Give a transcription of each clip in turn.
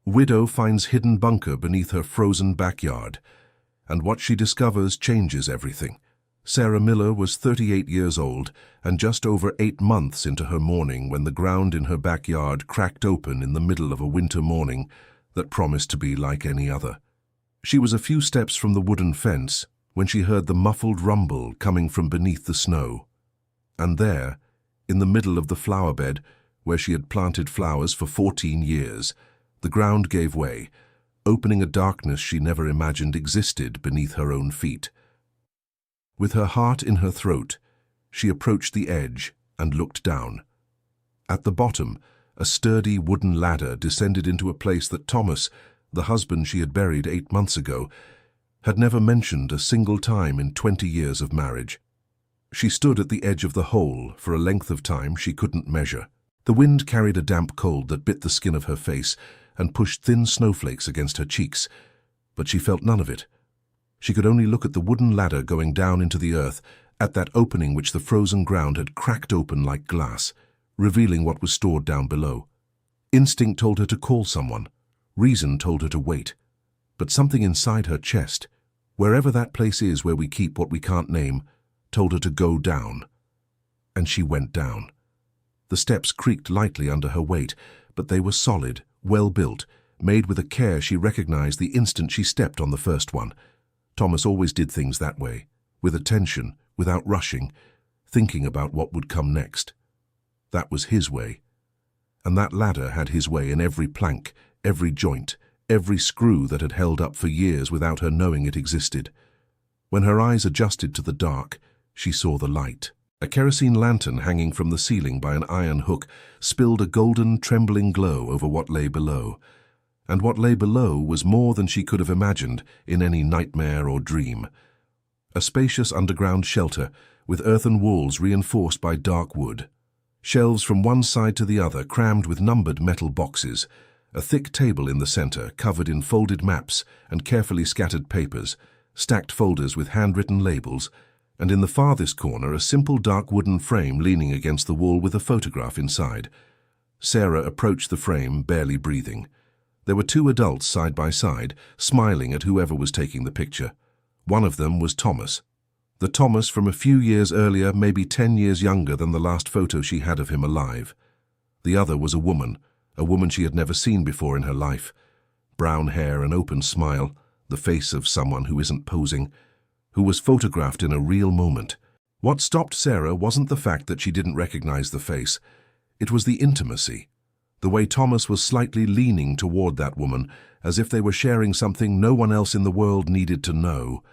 Widow finds hidden bunker beneath her frozen backyard, and what she discovers changes everything. Sarah Miller was 38 years old and just over 8 months into her mourning when the ground in her backyard cracked open in the middle of a winter morning that promised to be like any other. She was a few steps from the wooden fence when she heard the muffled rumble coming from beneath the snow. And there, in the middle of the flower bed, where she had planted flowers for 14 years, the ground gave way, opening a darkness she never imagined existed beneath her own feet. With her heart in her throat, she approached the edge and looked down. At the bottom, a sturdy wooden ladder descended into a place that Thomas, the husband she had buried 8 months ago, had never mentioned a single time in 20 years of marriage. She stood at the edge of the hole for a length of time she couldn't measure. The wind carried a damp cold that bit the skin of her face and pushed thin snowflakes against her cheeks, but she felt none of it. She could only look at the wooden ladder going down into the earth, at that opening which the frozen ground had cracked open like glass, revealing what was stored down below. Instinct told her to call someone. Reason told her to wait. But something inside her chest, wherever that place is where we keep what we can't name, told her to go down. And she went down. The steps creaked lightly under her weight, but they were solid, well-built, made with a care she recognized the instant she stepped on the first one. Thomas always did things that way, with attention, without rushing, thinking about what would come next. That was his way. And that ladder had his way in every plank, every joint, every screw that had held up for years without her knowing it existed. When her eyes adjusted to the dark, she saw the light. A kerosene lantern hanging from the ceiling by an iron hook spilled a golden, trembling glow over what lay below. And what lay below was more than she could have imagined in any nightmare or dream. A spacious underground shelter with earthen walls reinforced by dark wood. Shelves from one side to the other crammed with numbered metal boxes. A thick table in the center covered in folded maps and carefully scattered papers, stacked folders with handwritten labels, and in the farthest corner a simple dark wooden frame leaning against the wall with a photograph inside. Sarah approached the frame, barely breathing. There were 2 adults side by side, smiling at whoever was taking the picture. One of them was Thomas. The Thomas from a few years earlier, maybe 10 years younger than the last photo she had of him alive. The other was a woman she had never seen before in her life. Brown hair, an open smile, the face of someone who isn't posing, who was photographed in a real moment. What stopped Sarah wasn't the fact that she didn't recognize the face. It was the intimacy. The way Thomas was slightly leaning toward that woman, as if they were sharing something no one else in the world needed to know.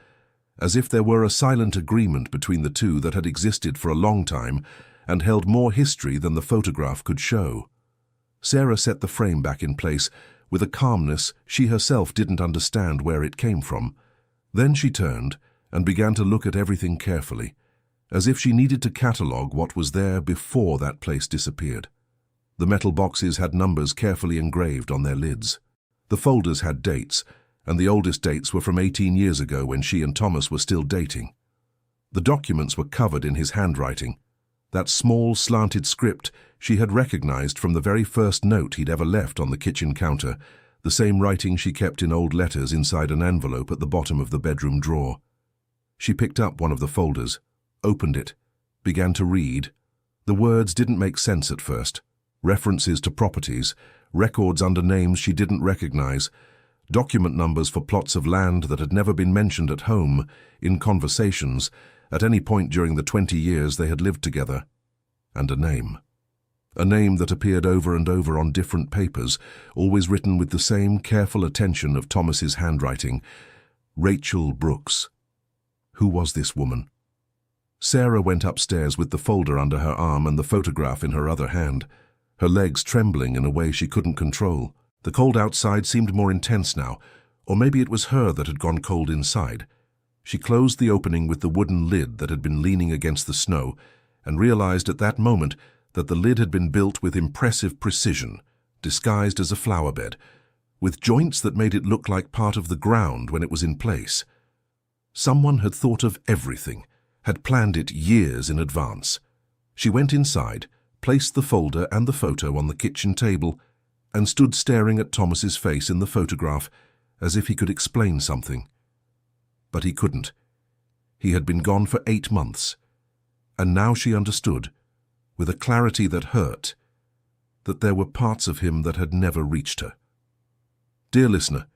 As if there were a silent agreement between the two that had existed for a long time and held more history than the photograph could show. Sarah set the frame back in place with a calmness she herself didn't understand where it came from. Then she turned and began to look at everything carefully, as if she needed to catalogue what was there before that place disappeared. The metal boxes had numbers carefully engraved on their lids. The folders had dates, and the oldest dates were from 18 years ago when she and Thomas were still dating. The documents were covered in his handwriting, that small, slanted script she had recognized from the very first note he'd ever left on the kitchen counter, the same writing she kept in old letters inside an envelope at the bottom of the bedroom drawer. She picked up one of the folders, opened it, began to read. The words didn't make sense at first. References to properties, records under names she didn't recognize, document numbers for plots of land that had never been mentioned at home, in conversations, at any point during the 20 years they had lived together. And a name. A name that appeared over and over on different papers, always written with the same careful attention of Thomas's handwriting. Rachel Brooks. Who was this woman? Sarah went upstairs with the folder under her arm and the photograph in her other hand, her legs trembling in a way she couldn't control. The cold outside seemed more intense now, or maybe it was her that had gone cold inside. She closed the opening with the wooden lid that had been leaning against the snow, and realized at that moment that the lid had been built with impressive precision, disguised as a flower bed, with joints that made it look like part of the ground when it was in place. Someone had thought of everything, had planned it years in advance. She went inside, placed the folder and the photo on the kitchen table, and stood staring at Thomas's face in the photograph as if he could explain something. But he couldn't. He had been gone for 8 months, and now she understood, with a clarity that hurt, that there were parts of him that had never reached her. Dear listener,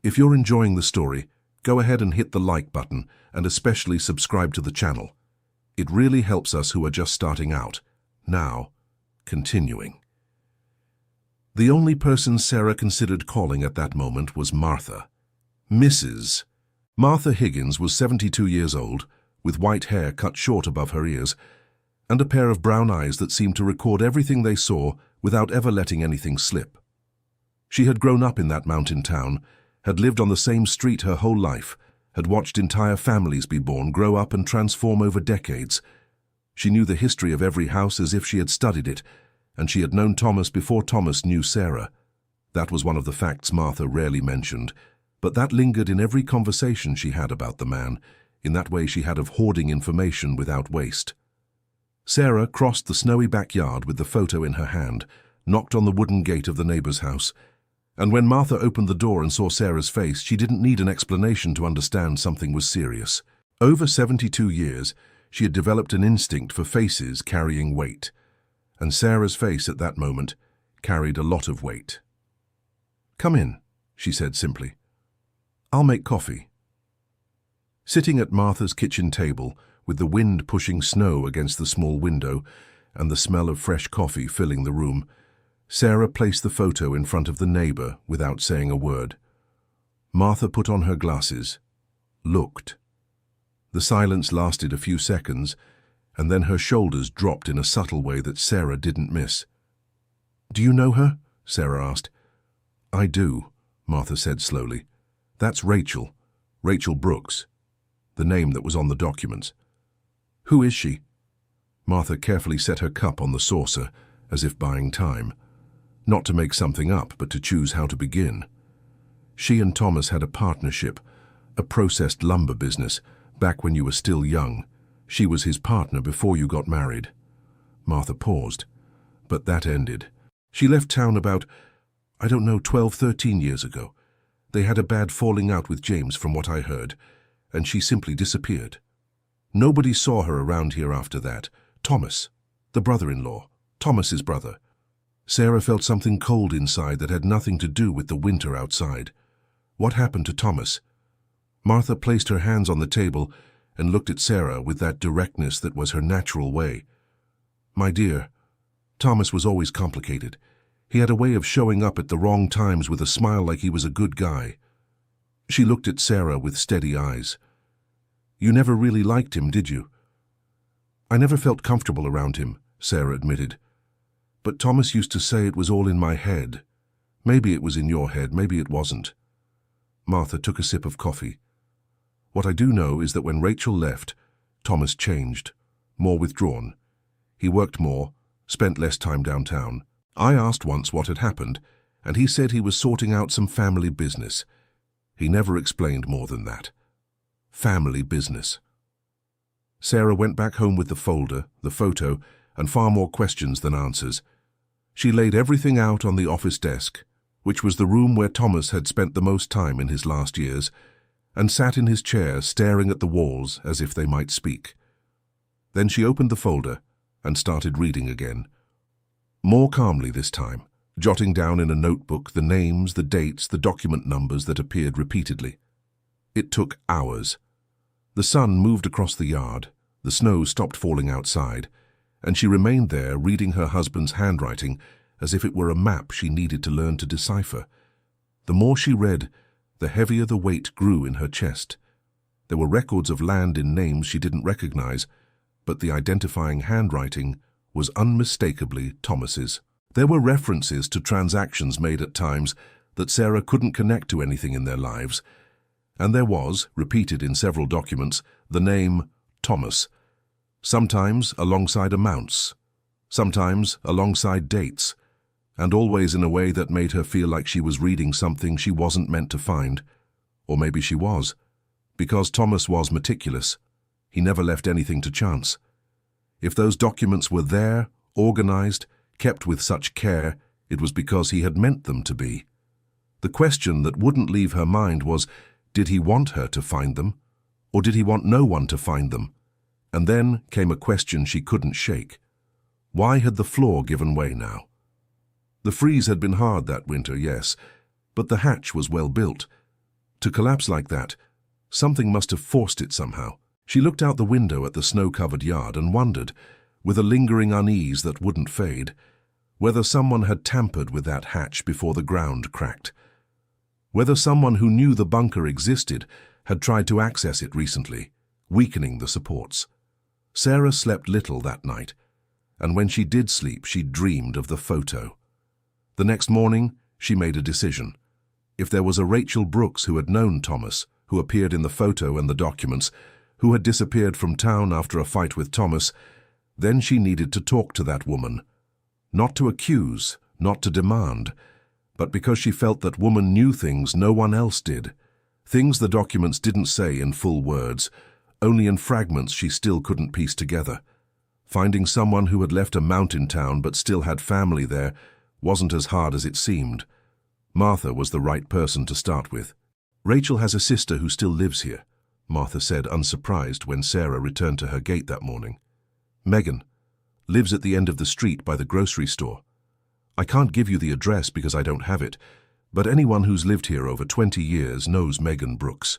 if you're enjoying the story, go ahead and hit the like button and especially subscribe to the channel. It really helps us who are just starting out. Now, continuing. The only person Sarah considered calling at that moment was Martha. Mrs. Martha Higgins was 72 years old, with white hair cut short above her ears, and a pair of brown eyes that seemed to record everything they saw without ever letting anything slip. She had grown up in that mountain town, had lived on the same street her whole life, had watched entire families be born, grow up and transform over decades. She knew the history of every house as if she had studied it, and she had known Thomas before Thomas knew Sarah. That was one of the facts Martha rarely mentioned, but that lingered in every conversation she had about the man, in that way she had of hoarding information without waste. Sarah crossed the snowy backyard with the photo in her hand, knocked on the wooden gate of the neighbor's house, and when Martha opened the door and saw Sarah's face, she didn't need an explanation to understand something was serious. Over 72 years, she had developed an instinct for faces carrying weight, and Sarah's face at that moment carried a lot of weight. "Come in," she said simply. "I'll make coffee." Sitting at Martha's kitchen table, with the wind pushing snow against the small window and the smell of fresh coffee filling the room, Sarah placed the photo in front of the neighbor without saying a word. Martha put on her glasses, looked. The silence lasted a few seconds, and then her shoulders dropped in a subtle way that Sarah didn't miss. "Do you know her?" Sarah asked. "I do," Martha said slowly. "That's Rachel Brooks, the name that was on the documents." "Who is she?" Martha carefully set her cup on the saucer, as if buying time. Not to make something up, but to choose how to begin. She and Thomas had a partnership, a processed lumber business, back when you were still young. She was his partner before you got married. Martha paused, but that ended. She left town about, 12, 13 years ago. They had a bad falling out with James, from what I heard, and she simply disappeared. Nobody saw her around here after that. Thomas, the brother-in-law, Thomas's brother. Sarah felt something cold inside that had nothing to do with the winter outside. What happened to Thomas? Martha placed her hands on the table and looked at Sarah with that directness that was her natural way. "My dear, Thomas was always complicated. He had a way of showing up at the wrong times with a smile like he was a good guy." She looked at Sarah with steady eyes. "You never really liked him, did you?" "I never felt comfortable around him," Sarah admitted. "But Thomas used to say it was all in my head. Maybe it was in your head, maybe it wasn't." Martha took a sip of coffee. "What I do know is that when Rachel left, Thomas changed, more withdrawn. He worked more, spent less time downtown. I asked once what had happened, and he said he was sorting out some family business. He never explained more than that. Family business." Sarah went back home with the folder, the photo, and far more questions than answers. She laid everything out on the office desk, which was the room where Thomas had spent the most time in his last years, and sat in his chair staring at the walls as if they might speak. Then she opened the folder and started reading again. More calmly this time, jotting down in a notebook the names, the dates, the document numbers that appeared repeatedly. It took hours. The sun moved across the yard, the snow stopped falling outside, and she remained there reading her husband's handwriting as if it were a map she needed to learn to decipher. The more she read, the heavier the weight grew in her chest. There were records of land in names she didn't recognize, but the identifying handwriting was unmistakably Thomas's. There were references to transactions made at times that Sarah couldn't connect to anything in their lives, and there was, repeated in several documents, the name Thomas, sometimes alongside amounts, sometimes alongside dates, and always in a way that made her feel like she was reading something she wasn't meant to find. Or maybe she was, because Thomas was meticulous. He never left anything to chance. If those documents were there, organized, kept with such care, It was because he had meant them to be. The question that wouldn't leave her mind was, did he want her to find them? Or did he want no one to find them? And then came a question she couldn't shake. Why had the floor given way now? The freeze had been hard that winter, yes, but the hatch was well built. To collapse like that, something must have forced it somehow. She looked out the window at the snow-covered yard and wondered, with a lingering unease that wouldn't fade, whether someone had tampered with that hatch before the ground cracked. Whether someone who knew the bunker existed had tried to access it recently, weakening the supports. Sarah slept little that night, and when she did sleep, she dreamed of the photo. The next morning, she made a decision. If there was a Rachel Brooks who had known Thomas, who appeared in the photo and the documents, who had disappeared from town after a fight with Thomas, then she needed to talk to that woman. Not to accuse, not to demand, but because she felt that woman knew things no one else did. Things the documents didn't say in full words, only in fragments she still couldn't piece together. Finding someone who had left a mountain town but still had family there wasn't as hard as it seemed. Martha was the right person to start with. Rachel has a sister who still lives here, Martha said, unsurprised when Sarah returned to her gate that morning. Megan lives at the end of the street by the grocery store. I can't give you the address because I don't have it, but anyone who's lived here over 20 years knows Megan Brooks.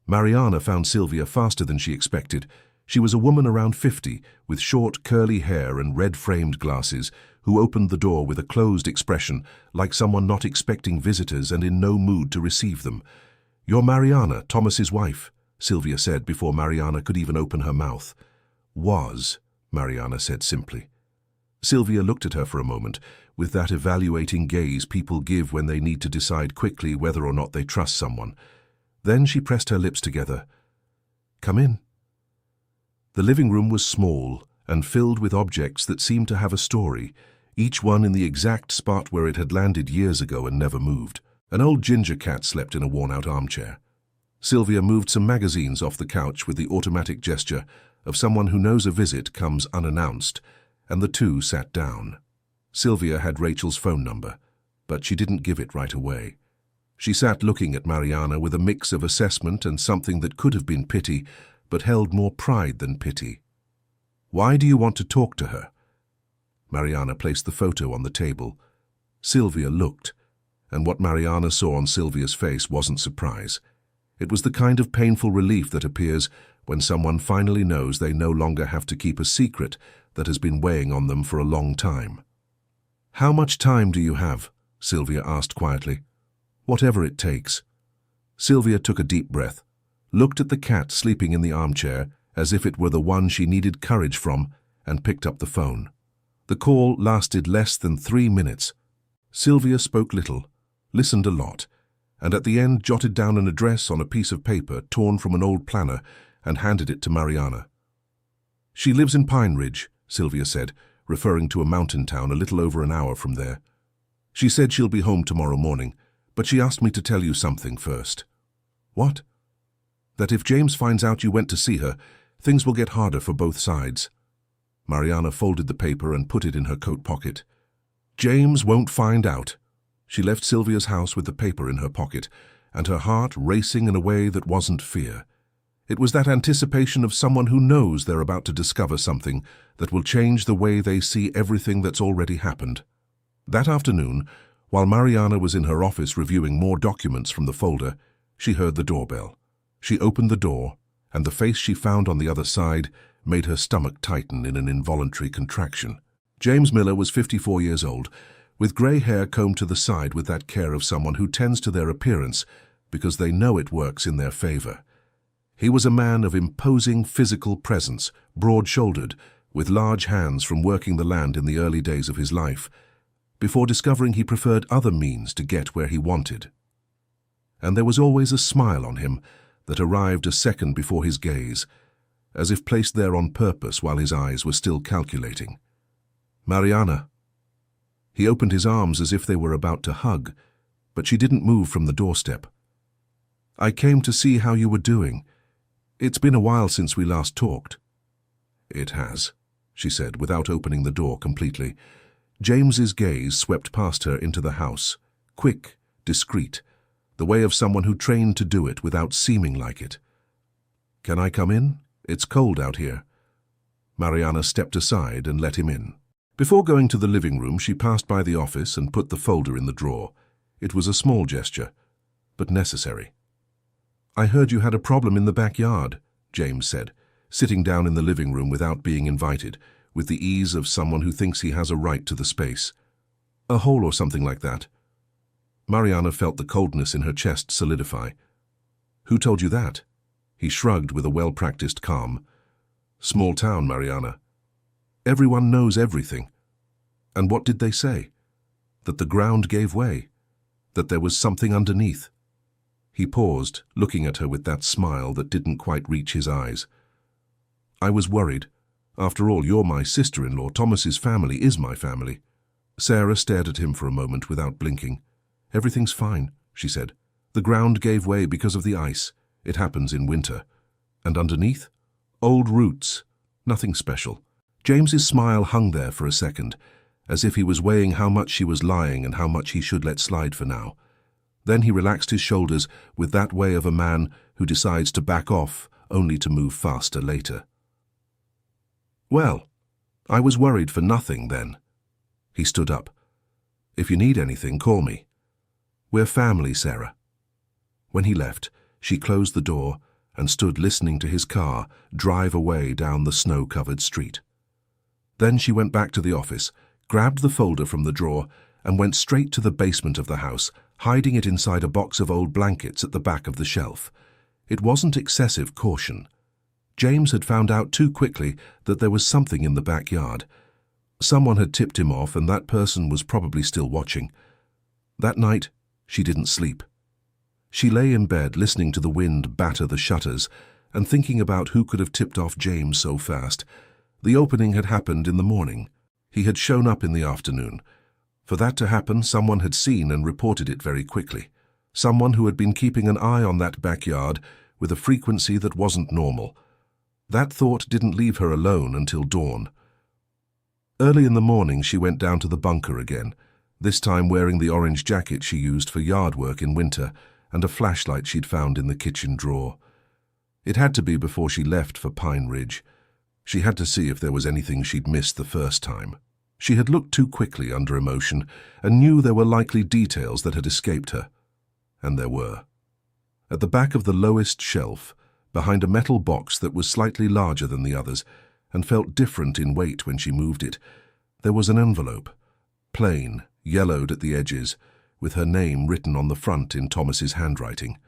Mariana found Sylvia faster than she expected. She was a woman around 50, with short, curly hair and red-framed glasses, who opened the door with a closed expression, like someone not expecting visitors and in no mood to receive them. "You're Mariana, Thomas's wife," Sylvia said before Mariana could even open her mouth. "Was," Mariana said simply. Sylvia looked at her for a moment, with that evaluating gaze people give when they need to decide quickly whether or not they trust someone. Then she pressed her lips together. "Come in." The living room was small and filled with objects that seemed to have a story, each one in the exact spot where it had landed years ago and never moved. An old ginger cat slept in a worn-out armchair. Sylvia moved some magazines off the couch with the automatic gesture of someone who knows a visit comes unannounced, and the two sat down. Sylvia had Rachel's phone number, but she didn't give it right away. She sat looking at Mariana with a mix of assessment and something that could have been pity, but held more pride than pity. "Why do you want to talk to her?" Mariana placed the photo on the table. Sylvia looked, and what Mariana saw on Sylvia's face wasn't surprise. It was the kind of painful relief that appears when someone finally knows they no longer have to keep a secret that has been weighing on them for a long time. "How much time do you have?" Sylvia asked quietly. "Whatever it takes." Sylvia took a deep breath, looked at the cat sleeping in the armchair as if it were the one she needed courage from, and picked up the phone. The call lasted less than 3 minutes. Sylvia spoke little, listened a lot, and at the end jotted down an address on a piece of paper torn from an old planner and handed it to Mariana. "She lives in Pine Ridge," Sylvia said, referring to a mountain town a little over an hour from there. "She said she'll be home tomorrow morning, but she asked me to tell you something first." "What?" "That if James finds out you went to see her, things will get harder for both sides." Mariana folded the paper and put it in her coat pocket. "James won't find out." She left Sylvia's house with the paper in her pocket, and her heart racing in a way that wasn't fear. It was that anticipation of someone who knows they're about to discover something that will change the way they see everything that's already happened. That afternoon, while Mariana was in her office reviewing more documents from the folder, she heard the doorbell. She opened the door, and the face she found on the other side made her stomach tighten in an involuntary contraction. James Miller was 54 years old, with grey hair combed to the side with that care of someone who tends to their appearance because they know it works in their favor. He was a man of imposing physical presence, broad-shouldered, with large hands from working the land in the early days of his life, before discovering he preferred other means to get where he wanted. And there was always a smile on him that arrived a second before his gaze, as if placed there on purpose while his eyes were still calculating. "Mariana." He opened his arms as if they were about to hug, but she didn't move from the doorstep. "I came to see how you were doing. It's been a while since we last talked." "It has," she said, without opening the door completely. James's gaze swept past her into the house, quick, discreet, the way of someone who trained to do it without seeming like it. "Can I come in? It's cold out here." Mariana stepped aside and let him in. Before going to the living room, she passed by the office and put the folder in the drawer. It was a small gesture, but necessary. "I heard you had a problem in the backyard," James said, sitting down in the living room without being invited, with the ease of someone who thinks he has a right to the space. "A hole or something like that." Mariana felt the coldness in her chest solidify. "Who told you that?" He shrugged with a well-practiced calm. "Small town, Mariana. Everyone knows everything." "And what did they say?" "That the ground gave way. That there was something underneath." He paused, looking at her with that smile that didn't quite reach his eyes. "I was worried. After all, you're my sister-in-law. Thomas's family is my family." Sarah stared at him for a moment without blinking. "Everything's fine," she said. "The ground gave way because of the ice. It happens in winter. And underneath? Old roots. Nothing special." James's smile hung there for a second, as if he was weighing how much she was lying and how much he should let slide for now. Then he relaxed his shoulders with that way of a man who decides to back off only to move faster later. "Well, I was worried for nothing then." He stood up. "If you need anything, call me. We're family, Sarah." When he left, she closed the door and stood listening to his car drive away down the snow-covered street. Then she went back to the office, grabbed the folder from the drawer, and went straight to the basement of the house, hiding it inside a box of old blankets at the back of the shelf. It wasn't excessive caution. James had found out too quickly that there was something in the backyard. Someone had tipped him off, and that person was probably still watching. That night, she didn't sleep. She lay in bed listening to the wind batter the shutters and thinking about who could have tipped off James so fast. The opening had happened in the morning. He had shown up in the afternoon. For that to happen, someone had seen and reported it very quickly. Someone who had been keeping an eye on that backyard with a frequency that wasn't normal. That thought didn't leave her alone until dawn. Early in the morning, she went down to the bunker again, this time wearing the orange jacket she used for yard work in winter and a flashlight she'd found in the kitchen drawer. It had to be before she left for Pine Ridge. She had to see if there was anything she'd missed the first time. She had looked too quickly under emotion and knew there were likely details that had escaped her. And there were. At the back of the lowest shelf, behind a metal box that was slightly larger than the others and felt different in weight when she moved it, there was an envelope, plain, yellowed at the edges, with her name written on the front in Thomas's handwriting.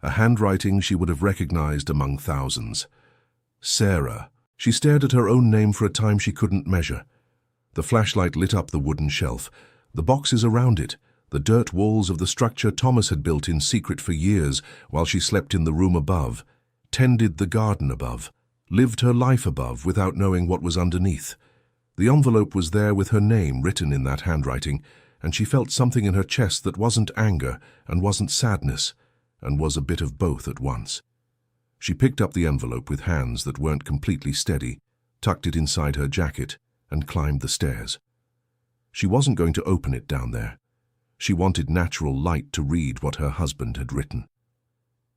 A handwriting she would have recognized among thousands. Sarah. She stared at her own name for a time she couldn't measure. The flashlight lit up the wooden shelf, the boxes around it, the dirt walls of the structure Thomas had built in secret for years while she slept in the room above, tended the garden above, lived her life above without knowing what was underneath. The envelope was there with her name written in that handwriting, and she felt something in her chest that wasn't anger and wasn't sadness, and was a bit of both at once. She picked up the envelope with hands that weren't completely steady, tucked it inside her jacket, and climbed the stairs. She wasn't going to open it down there. She wanted natural light to read what her husband had written.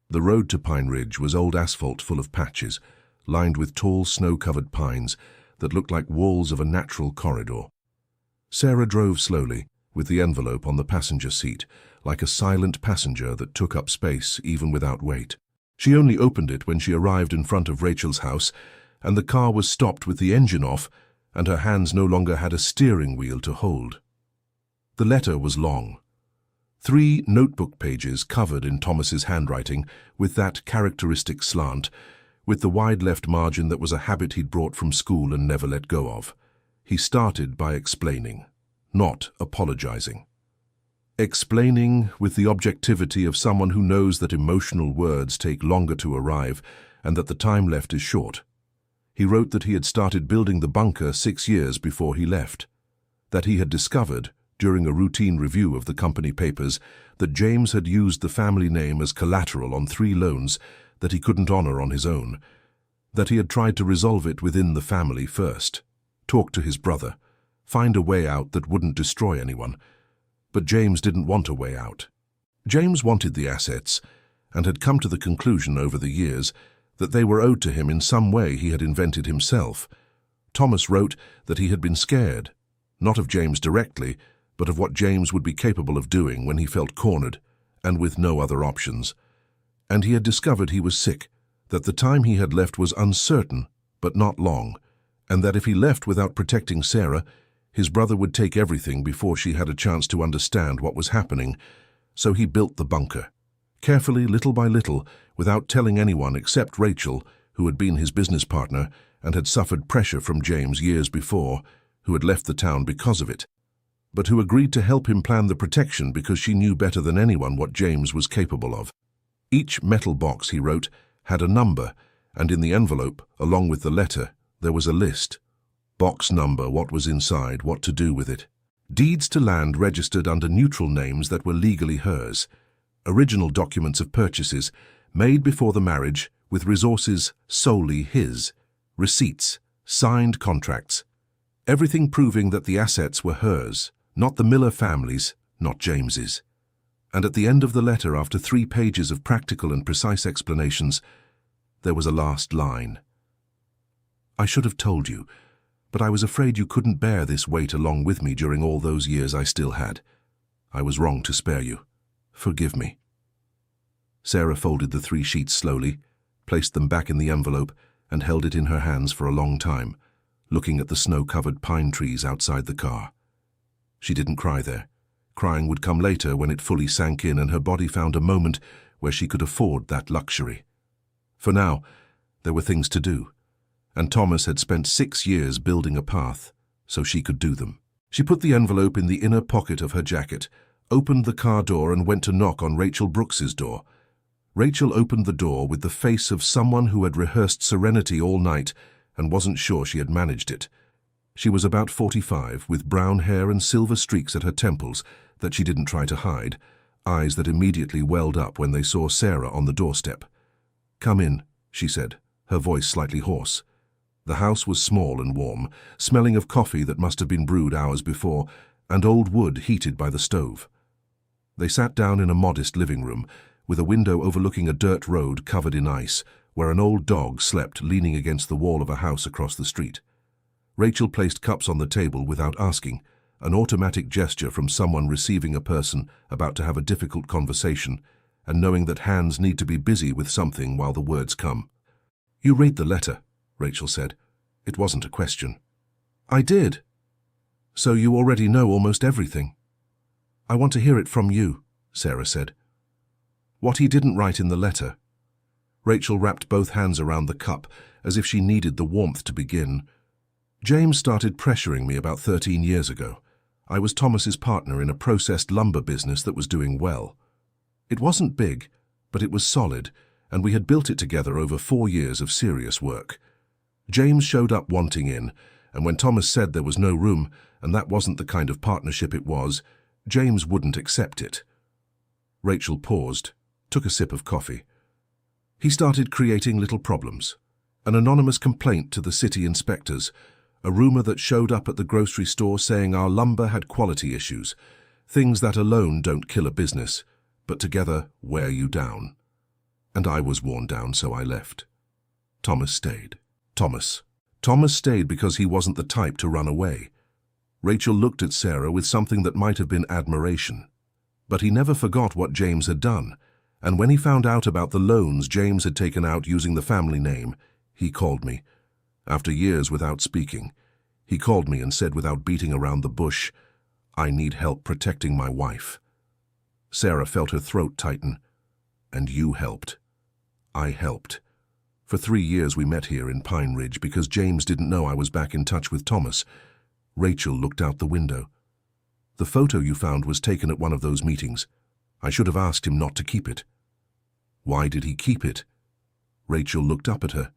The road to Pine Ridge was old asphalt full of patches, lined with tall snow-covered pines that looked like walls of a natural corridor. Sarah drove slowly, with the envelope on the passenger seat, like a silent passenger that took up space even without weight. She only opened it when she arrived in front of Rachel's house, and the car was stopped with the engine off, and her hands no longer had a steering wheel to hold. The letter was long. 3 notebook pages covered in Thomas's handwriting, with that characteristic slant, with the wide left margin that was a habit he'd brought from school and never let go of. He started by explaining, not apologizing. Explaining with the objectivity of someone who knows that emotional words take longer to arrive and that the time left is short. He wrote that he had started building the bunker 6 years before he left, that he had discovered, during a routine review of the company papers, that James had used the family name as collateral on 3 loans that he couldn't honor on his own, that he had tried to resolve it within the family first, talked to his brother, find a way out that wouldn't destroy anyone. But James didn't want a way out. James wanted the assets, and had come to the conclusion over the years that they were owed to him in some way he had invented himself. Thomas wrote that he had been scared, not of James directly, but of what James would be capable of doing when he felt cornered, and with no other options. And he had discovered he was sick, that the time he had left was uncertain, but not long, and that if he left without protecting Sarah, his brother would take everything before she had a chance to understand what was happening. So he built the bunker, carefully, little by little, without telling anyone except Rachel, who had been his business partner and had suffered pressure from James years before, who had left the town because of it, but who agreed to help him plan the protection because she knew better than anyone what James was capable of. Each metal box, he wrote, had a number, and in the envelope, along with the letter, there was a list. Box number, what was inside, what to do with it. Deeds to land registered under neutral names that were legally hers. Original documents of purchases made before the marriage with resources solely his. Receipts, signed contracts. Everything proving that the assets were hers, not the Miller family's, not James's. And at the end of the letter, after 3 pages of practical and precise explanations, there was a last line. I should have told you, but I was afraid you couldn't bear this weight along with me during all those years I still had. I was wrong to spare you. Forgive me. Sarah folded the 3 sheets slowly, placed them back in the envelope, and held it in her hands for a long time, looking at the snow-covered pine trees outside the car. She didn't cry there. Crying would come later when it fully sank in and her body found a moment where she could afford that luxury. For now, there were things to do, and Thomas had spent 6 years building a path so she could do them. She put the envelope in the inner pocket of her jacket, opened the car door and went to knock on Rachel Brooks's door. Rachel opened the door with the face of someone who had rehearsed serenity all night and wasn't sure she had managed it. She was about 45, with brown hair and silver streaks at her temples that she didn't try to hide, eyes that immediately welled up when they saw Sarah on the doorstep. "Come in," she said, her voice slightly hoarse. The house was small and warm, smelling of coffee that must have been brewed hours before, and old wood heated by the stove. They sat down in a modest living room, with a window overlooking a dirt road covered in ice, where an old dog slept leaning against the wall of a house across the street. Rachel placed cups on the table without asking, an automatic gesture from someone receiving a person about to have a difficult conversation, and knowing that hands need to be busy with something while the words come. "You read the letter," Rachel said. It wasn't a question. "I did." "So you already know almost everything." "I want to hear it from you," Sarah said. "What he didn't write in the letter." Rachel wrapped both hands around the cup, as if she needed the warmth to begin. "James started pressuring me about 13 years ago. I was Thomas's partner in a processed lumber business that was doing well. It wasn't big, but it was solid, and we had built it together over 4 years of serious work. James showed up wanting in, and when Thomas said there was no room, and that wasn't the kind of partnership it was, James wouldn't accept it." Rachel paused, took a sip of coffee. "He started creating little problems. An anonymous complaint to the city inspectors, a rumor that showed up at the grocery store saying our lumber had quality issues, things that alone don't kill a business, but together wear you down. And I was worn down, so I left. Thomas stayed. Thomas stayed because he wasn't the type to run away." Rachel looked at Sarah with something that might have been admiration. "But he never forgot what James had done, and when he found out about the loans James had taken out using the family name, he called me. After years without speaking, he called me and said without beating around the bush, 'I need help protecting my wife.'" Sarah felt her throat tighten. "And you helped." "I helped. For 3 years we met here in Pine Ridge because James didn't know I was back in touch with Thomas." Rachel looked out the window. "The photo you found was taken at one of those meetings. I should have asked him not to keep it." "Why did he keep it?" Rachel looked up at her.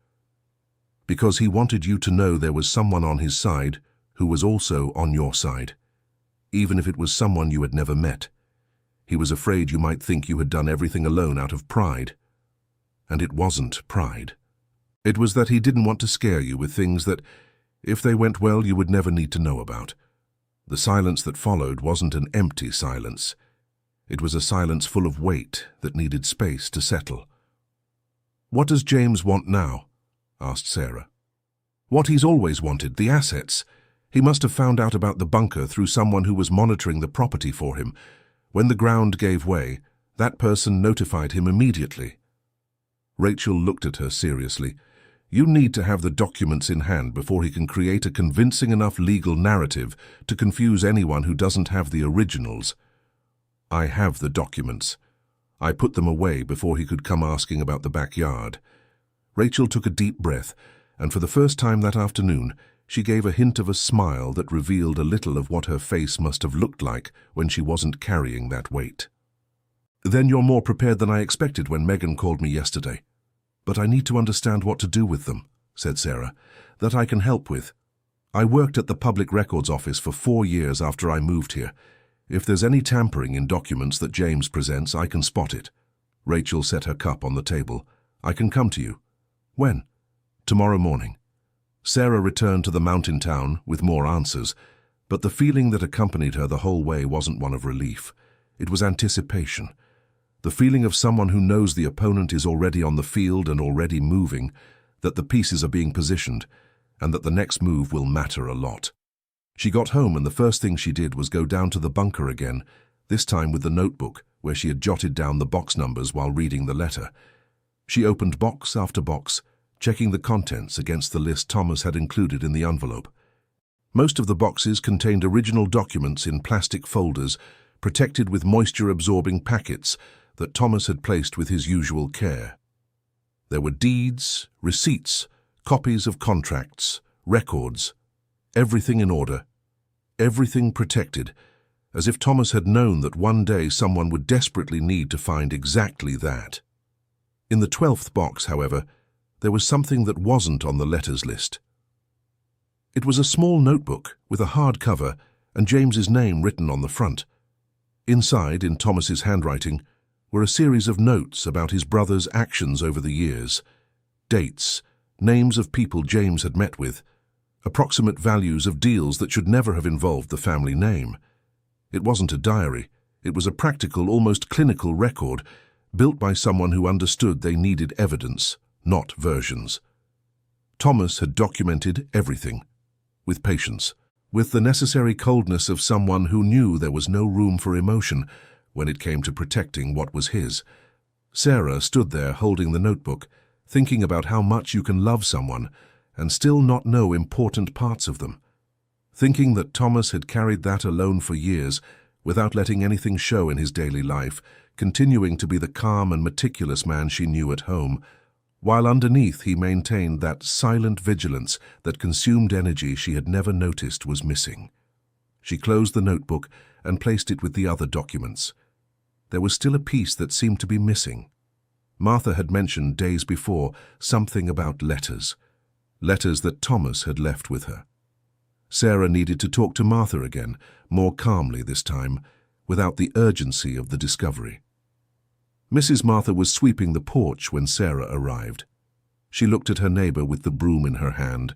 "Because he wanted you to know there was someone on his side who was also on your side, even if it was someone you had never met. He was afraid you might think you had done everything alone out of pride. And it wasn't pride. It was that he didn't want to scare you with things that, if they went well, you would never need to know about. The silence that followed wasn't an empty silence. It was a silence full of weight that needed space to settle. "What does James want now?" asked Sarah. "What he's always wanted, the assets. He must have found out about the bunker through someone who was monitoring the property for him. When the ground gave way, that person notified him immediately." Rachel looked at her seriously. "You need to have the documents in hand before he can create a convincing enough legal narrative to confuse anyone who doesn't have the originals." "I have the documents. I put them away before he could come asking about the backyard." Rachel took a deep breath, and for the first time that afternoon, she gave a hint of a smile that revealed a little of what her face must have looked like when she wasn't carrying that weight. "Then you're more prepared than I expected when Megan called me yesterday. But I need to understand what to do with them," said Sarah. "That I can help with. I worked at the Public Records Office for 4 years after I moved here. If there's any tampering in documents that James presents, I can spot it." Rachel set her cup on the table. "I can come to you." "When?" "Tomorrow morning." Sarah returned to the mountain town with more answers, but the feeling that accompanied her the whole way wasn't one of relief. It was anticipation. The feeling of someone who knows the opponent is already on the field and already moving, that the pieces are being positioned, and that the next move will matter a lot. She got home and the first thing she did was go down to the bunker again, this time with the notebook where she had jotted down the box numbers while reading the letter. She opened box after box, checking the contents against the list Thomas had included in the envelope. Most of the boxes contained original documents in plastic folders, protected with moisture-absorbing packets that Thomas had placed with his usual care. There were deeds, receipts, copies of contracts, records, everything in order, everything protected, as if Thomas had known that one day someone would desperately need to find exactly that. In the 12th box, however, there was something that wasn't on the letters list. It was a small notebook with a hard cover and James's name written on the front. Inside, in Thomas's handwriting, were a series of notes about his brother's actions over the years, dates, names of people James had met with, approximate values of deals that should never have involved the family name. It wasn't a diary. It was a practical, almost clinical record, built by someone who understood they needed evidence, not versions. Thomas had documented everything, with patience, with the necessary coldness of someone who knew there was no room for emotion when it came to protecting what was his. Sarah stood there holding the notebook, thinking about how much you can love someone and still not know important parts of them. Thinking that Thomas had carried that alone for years, without letting anything show in his daily life, continuing to be the calm and meticulous man she knew at home, while underneath he maintained that silent vigilance that consumed energy she had never noticed was missing. She closed the notebook and placed it with the other documents. There was still a piece that seemed to be missing. Martha had mentioned days before something about letters that Thomas had left with her. Sarah needed to talk to Martha again, more calmly this time, without the urgency of the discovery. Mrs. Martha was sweeping the porch when Sarah arrived. She looked at her neighbor with the broom in her hand,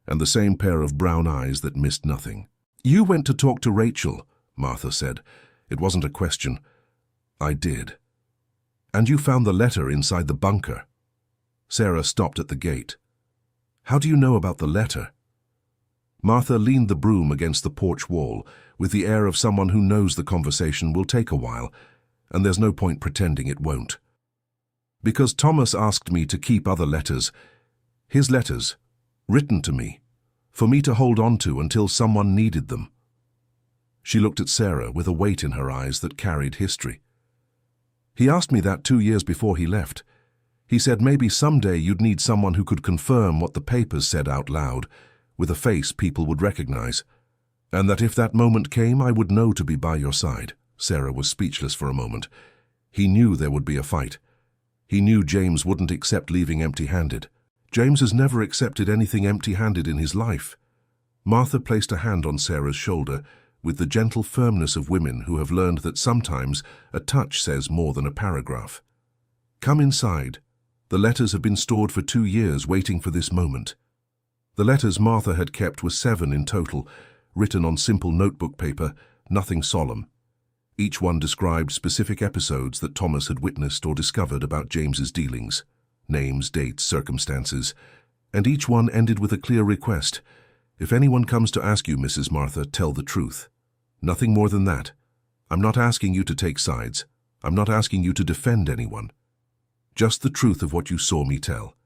and the same pair of brown eyes that missed nothing. "You went to talk to Rachel," Martha said. It wasn't a question. "I did." "And you found the letter inside the bunker." Sarah stopped at the gate. "How do you know about the letter?" Martha leaned the broom against the porch wall, with the air of someone who knows the conversation will take a while, and there's no point pretending it won't. "Because Thomas asked me to keep other letters, his letters, written to me, for me to hold on to until someone needed them." She looked at Sarah with a weight in her eyes that carried history. "He asked me that 2 years before he left. He said maybe someday you'd need someone who could confirm what the papers said out loud, with a face people would recognize, and that if that moment came, I would know to be by your side." Sarah was speechless for a moment. He knew there would be a fight. He knew James wouldn't accept leaving empty-handed. James has never accepted anything empty-handed in his life. Martha placed a hand on Sarah's shoulder with the gentle firmness of women who have learned that sometimes a touch says more than a paragraph. "Come inside. The letters have been stored for 2 years waiting for this moment." The letters Martha had kept were 7 in total, written on simple notebook paper, nothing solemn. Each one described specific episodes that Thomas had witnessed or discovered about James's dealings. Names, dates, circumstances, and each one ended with a clear request. If anyone comes to ask you, Mrs. Martha, tell the truth. Nothing more than that. I'm not asking you to take sides. I'm not asking you to defend anyone. Just the truth of what you saw me tell.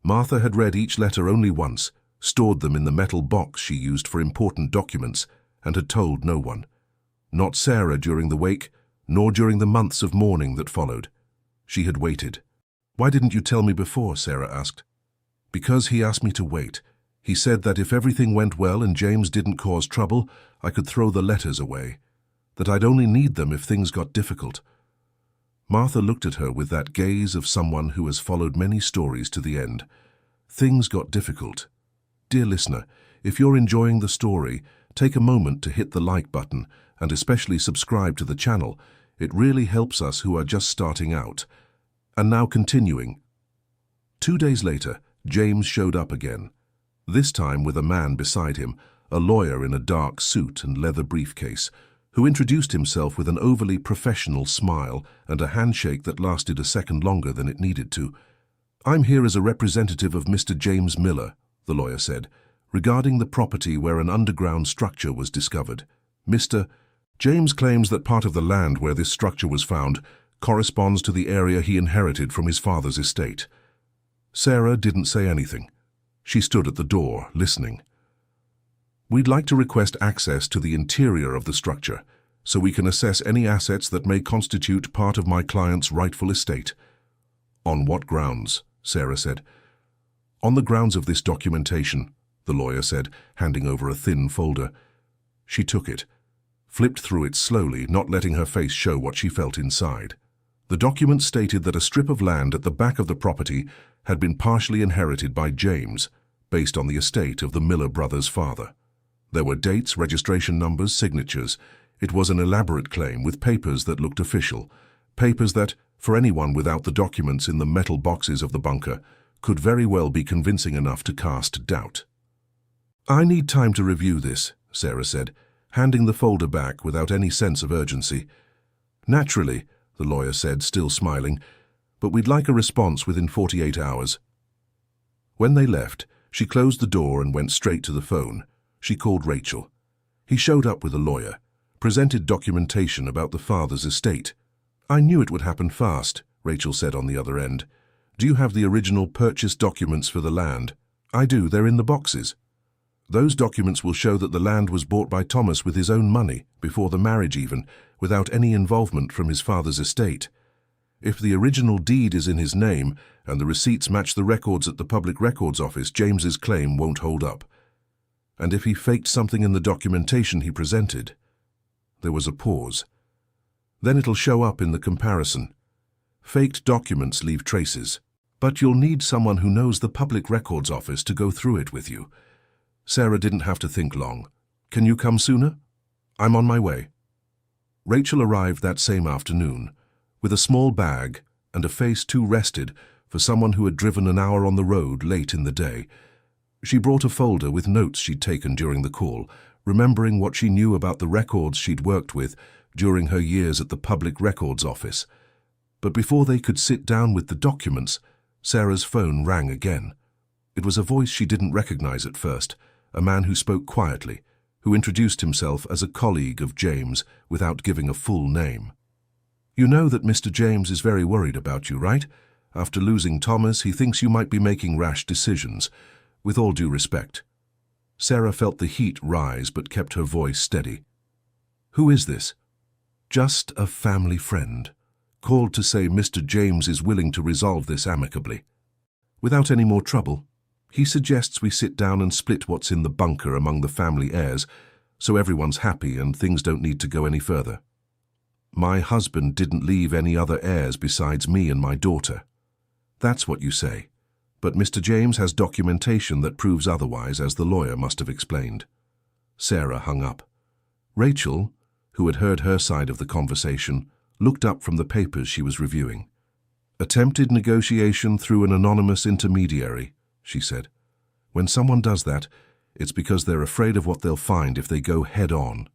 Martha had read each letter only once, stored them in the metal box she used for important documents, and had told no one. Not Sarah during the wake, nor during the months of mourning that followed. She had waited. "Why didn't you tell me before?" Sarah asked. "Because he asked me to wait. He said that if everything went well and James didn't cause trouble, I could throw the letters away. That I'd only need them if things got difficult." Martha looked at her with that gaze of someone who has followed many stories to the end. Things got difficult. Dear listener, if you're enjoying the story, take a moment to hit the like button and especially subscribe to the channel. It really helps us who are just starting out. And now continuing. 2 days later, James showed up again. This time with a man beside him, a lawyer in a dark suit and leather briefcase, who introduced himself with an overly professional smile and a handshake that lasted a second longer than it needed to. "I'm here as a representative of Mr. James Miller," the lawyer said, "regarding the property where an underground structure was discovered. Mr. James claims that part of the land where this structure was found corresponds to the area he inherited from his father's estate." Sarah didn't say anything. She stood at the door, listening. "We'd like to request access to the interior of the structure, so we can assess any assets that may constitute part of my client's rightful estate." "On what grounds?" Sarah said. "On the grounds of this documentation," the lawyer said, handing over a thin folder. She took it, flipped through it slowly, not letting her face show what she felt inside. The document stated that a strip of land at the back of the property had been partially inherited by James, based on the estate of the Miller brothers' father. There were dates, registration numbers, signatures. It was an elaborate claim with papers that looked official, papers that, for anyone without the documents in the metal boxes of the bunker, could very well be convincing enough to cast doubt. "I need time to review this," Sarah said, handing the folder back without any sense of urgency. "Naturally," the lawyer said, still smiling, "but we'd like a response within 48 hours. When they left, she closed the door and went straight to the phone. She called Rachel. He showed up with a lawyer, presented documentation about the father's estate. "I knew it would happen fast," Rachel said on the other end. "Do you have the original purchase documents for the land?" "I do, they're in the boxes." "Those documents will show that the land was bought by Thomas with his own money, before the marriage even, without any involvement from his father's estate. If the original deed is in his name and the receipts match the records at the Public Records Office, James's claim won't hold up. And if he faked something in the documentation he presented..." There was a pause. "Then it'll show up in the comparison. Faked documents leave traces, but you'll need someone who knows the Public Records Office to go through it with you." Sarah didn't have to think long. "Can you come sooner?" "I'm on my way." Rachel arrived that same afternoon, with a small bag and a face too rested for someone who had driven an hour on the road late in the day. She brought a folder with notes she'd taken during the call, remembering what she knew about the records she'd worked with during her years at the Public Records Office. But before they could sit down with the documents, Sarah's phone rang again. It was a voice she didn't recognize at first, a man who spoke quietly, who introduced himself as a colleague of James without giving a full name. "You know that Mr. James is very worried about you, right? After losing Thomas, he thinks you might be making rash decisions. With all due respect." Sarah felt the heat rise but kept her voice steady. "Who is this?" "Just a family friend. Called to say Mr. James is willing to resolve this amicably. Without any more trouble. He suggests we sit down and split what's in the bunker among the family heirs, so everyone's happy and things don't need to go any further. My husband didn't leave any other heirs besides me and my daughter." "That's what you say. But Mr. James has documentation that proves otherwise, as the lawyer must have explained." Sarah hung up. Rachel, who had heard her side of the conversation, looked up from the papers she was reviewing. "Attempted negotiation through an anonymous intermediary," she said. "When someone does that, It's because they're afraid of what they'll find if they go head-on."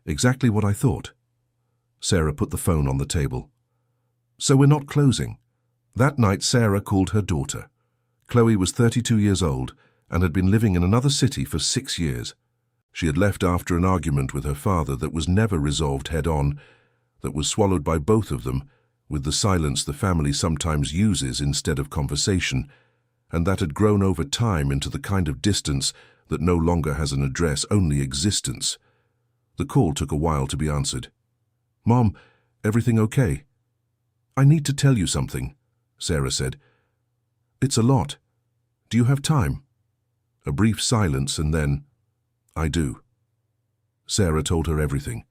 "Exactly what I thought." Sarah put the phone on the table. "So we're not closing." That night Sarah called her daughter. Chloe was 32 years old and had been living in another city for 6 years. She had left after an argument with her father that was never resolved head-on, that was swallowed by both of them, with the silence the family sometimes uses instead of conversation, and that had grown over time into the kind of distance that no longer has an address, only existence. The call took a while to be answered. "Mom, everything okay?" "I need to tell you something," Sarah said. "It's a lot. Do you have time?" A brief silence and then, "I do." Sarah told her everything.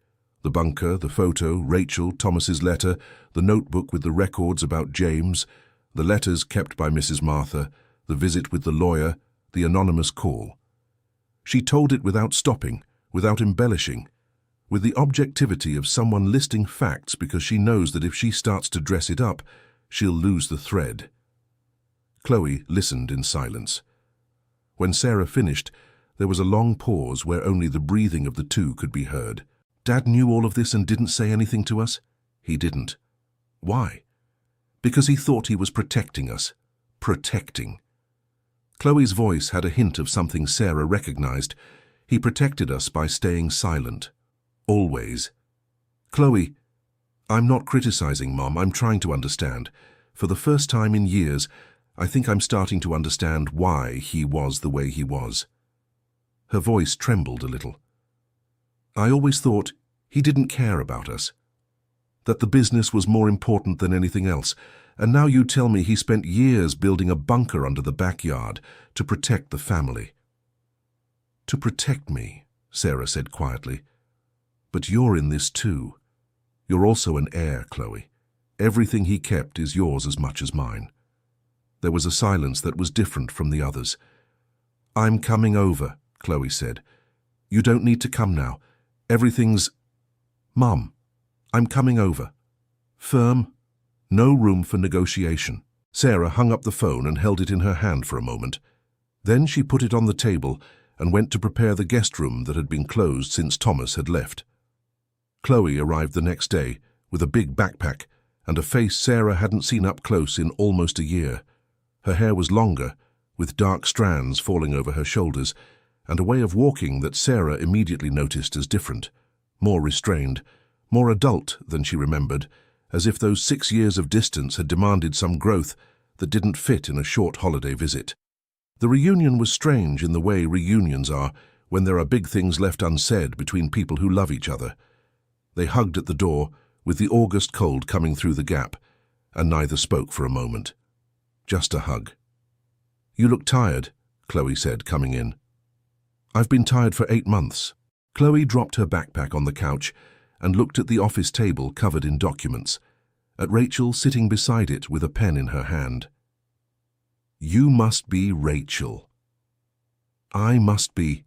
The bunker, the photo, Rachel, Thomas's letter, the notebook with the records about James, the letters kept by Mrs. Martha, the visit with the lawyer, the anonymous call. She told it without stopping, without embellishing, with the objectivity of someone listing facts because she knows that if she starts to dress it up, she'll lose the thread. Chloe listened in silence. When Sarah finished, there was a long pause where only the breathing of the two could be heard. "Dad knew all of this and didn't say anything to us?" "He didn't." "Why?" "Because he thought he was protecting us." Protecting. Chloe's voice had a hint of something Sarah recognized. He protected us by staying silent. Always. "Chloe, I'm not criticizing, Mom. I'm trying to understand. For the first time in years, I think I'm starting to understand why he was the way he was." Her voice trembled a little. "I always thought he didn't care about us, that the business was more important than anything else, and now you tell me he spent years building a bunker under the backyard to protect the family." "To protect me," Sarah said quietly. "But you're in this too. You're also an heir, Chloe. Everything he kept is yours as much as mine." There was a silence that was different from the others. "I'm coming over," Chloe said. "You don't need to come now. Everything's—" "Mum, I'm coming over." Firm, no room for negotiation. Sarah hung up the phone and held it in her hand for a moment. Then she put it on the table and went to prepare the guest room that had been closed since Thomas had left. Chloe arrived the next day with a big backpack and a face Sarah hadn't seen up close in almost a year. Her hair was longer, with dark strands falling over her shoulders, and a way of walking that Sarah immediately noticed as different, more restrained, more adult than she remembered, as if those 6 years of distance had demanded some growth that didn't fit in a short holiday visit. The reunion was strange in the way reunions are when there are big things left unsaid between people who love each other. They hugged at the door, with the August cold coming through the gap, and neither spoke for a moment. Just a hug. "You look tired," Chloe said, coming in. "I've been tired for 8 months." Chloe dropped her backpack on the couch and looked at the office table covered in documents, at Rachel sitting beside it with a pen in her hand. "You must be Rachel." "I must be,"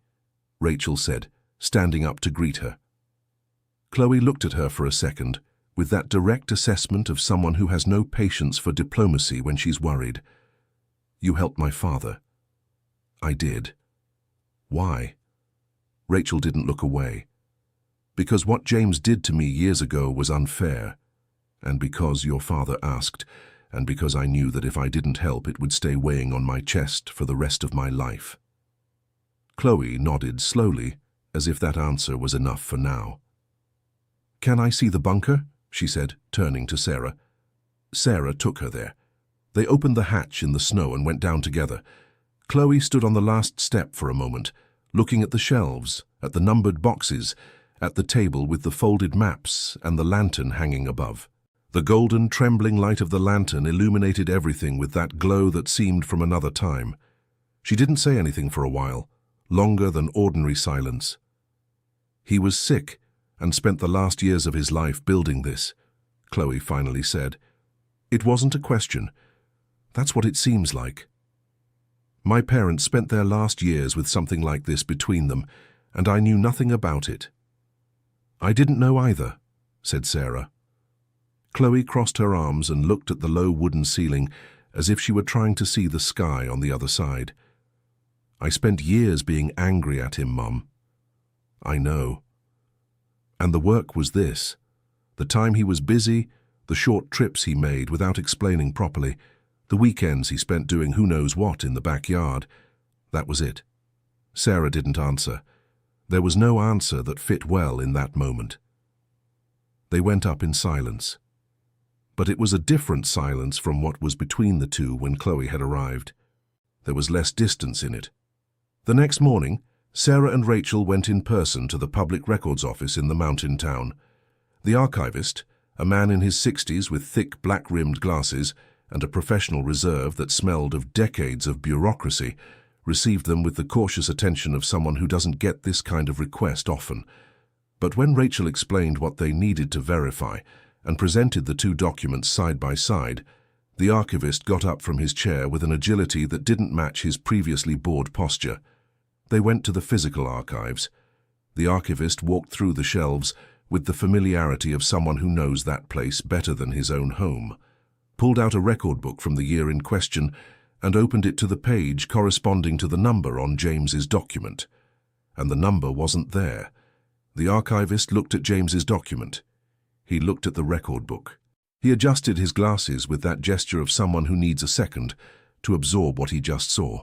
Rachel said, standing up to greet her. Chloe looked at her for a second, with that direct assessment of someone who has no patience for diplomacy when she's worried. "You helped my father." "I did." "Why?" Rachel didn't look away. "Because what James did to me years ago was unfair, and because your father asked, and because I knew that if I didn't help it would stay weighing on my chest for the rest of my life." Chloe nodded slowly, as if that answer was enough for now. "Can I see the bunker?" she said, turning to Sarah. Sarah took her there. They opened the hatch in the snow and went down together. Chloe stood on the last step for a moment, looking at the shelves, at the numbered boxes, at the table with the folded maps and the lantern hanging above. The golden, trembling light of the lantern illuminated everything with that glow that seemed from another time. She didn't say anything for a while, longer than ordinary silence. "He was sick and spent the last years of his life building this," Chloe finally said. "It wasn't a question. That's what it seems like. My parents spent their last years with something like this between them, and I knew nothing about it." "I didn't know either," said Sarah. Chloe crossed her arms and looked at the low wooden ceiling as if she were trying to see the sky on the other side. I spent years being angry at him, Mum. I know. And the work was this. The time he was busy, the short trips he made without explaining properly, the weekends he spent doing who knows what in the backyard. That was it. Sarah didn't answer. There was no answer that fit well in that moment. They went up in silence. But it was a different silence from what was between the two when Chloe had arrived. There was less distance in it. The next morning, Sarah and Rachel went in person to the public records office in the mountain town. The archivist, a man in his 60s with thick black-rimmed glasses and a professional reserve that smelled of decades of bureaucracy, received them with the cautious attention of someone who doesn't get this kind of request often. But when Rachel explained what they needed to verify and presented the two documents side by side, the archivist got up from his chair with an agility that didn't match his previously bored posture. They went to the physical archives. The archivist walked through the shelves with the familiarity of someone who knows that place better than his own home, pulled out a record book from the year in question and opened it to the page corresponding to the number on James's document. And the number wasn't there. The archivist looked at James's document. He looked at the record book. He adjusted his glasses with that gesture of someone who needs a second to absorb what he just saw.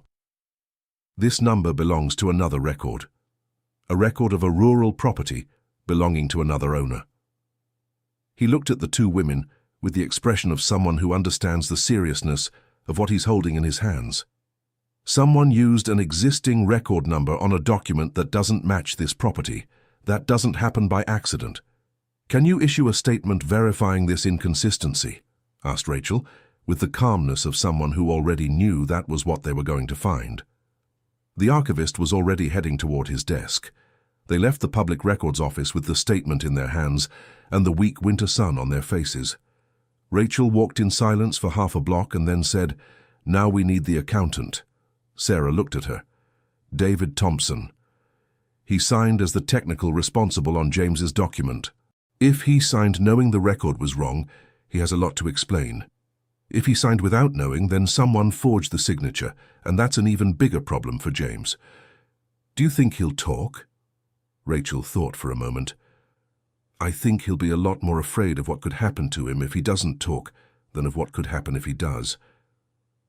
This number belongs to another record. A record of a rural property belonging to another owner. He looked at the two women with the expression of someone who understands the seriousness of what he's holding in his hands. Someone used an existing record number on a document that doesn't match this property. That doesn't happen by accident. Can you issue a statement verifying this inconsistency? Asked Rachel, with the calmness of someone who already knew that was what they were going to find. The archivist was already heading toward his desk. They left the public records office with the statement in their hands and the weak winter sun on their faces. Rachel walked in silence for half a block and then said, "Now we need the accountant." Sarah looked at her. "David Thompson. He signed as the technical responsible on James's document. If he signed knowing the record was wrong, he has a lot to explain. If he signed without knowing, then someone forged the signature, and that's an even bigger problem for James. Do you think he'll talk?" Rachel thought for a moment. "I think he'll be a lot more afraid of what could happen to him if he doesn't talk than of what could happen if he does."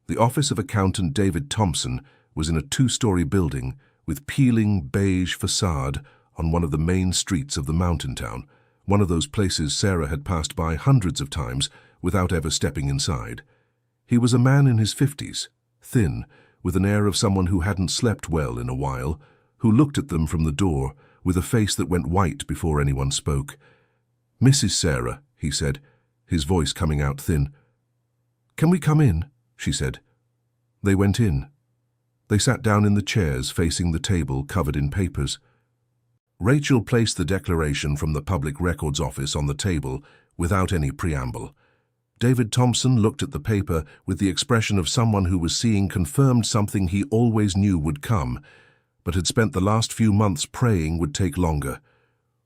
The office of accountant David Thompson was in a 2-story building with peeling beige facade on one of the main streets of the mountain town, one of those places Sarah had passed by hundreds of times without ever stepping inside. He was a man in his 50s, thin, with an air of someone who hadn't slept well in a while, who looked at them from the door with a face that went white before anyone spoke. "Mrs. Sarah," he said, his voice coming out thin. "Can we come in?" she said. They went in. They sat down in the chairs facing the table covered in papers. Rachel placed the declaration from the Public Records Office on the table without any preamble. David Thompson looked at the paper with the expression of someone who was seeing confirmed something he always knew would come, but had spent the last few months praying would take longer.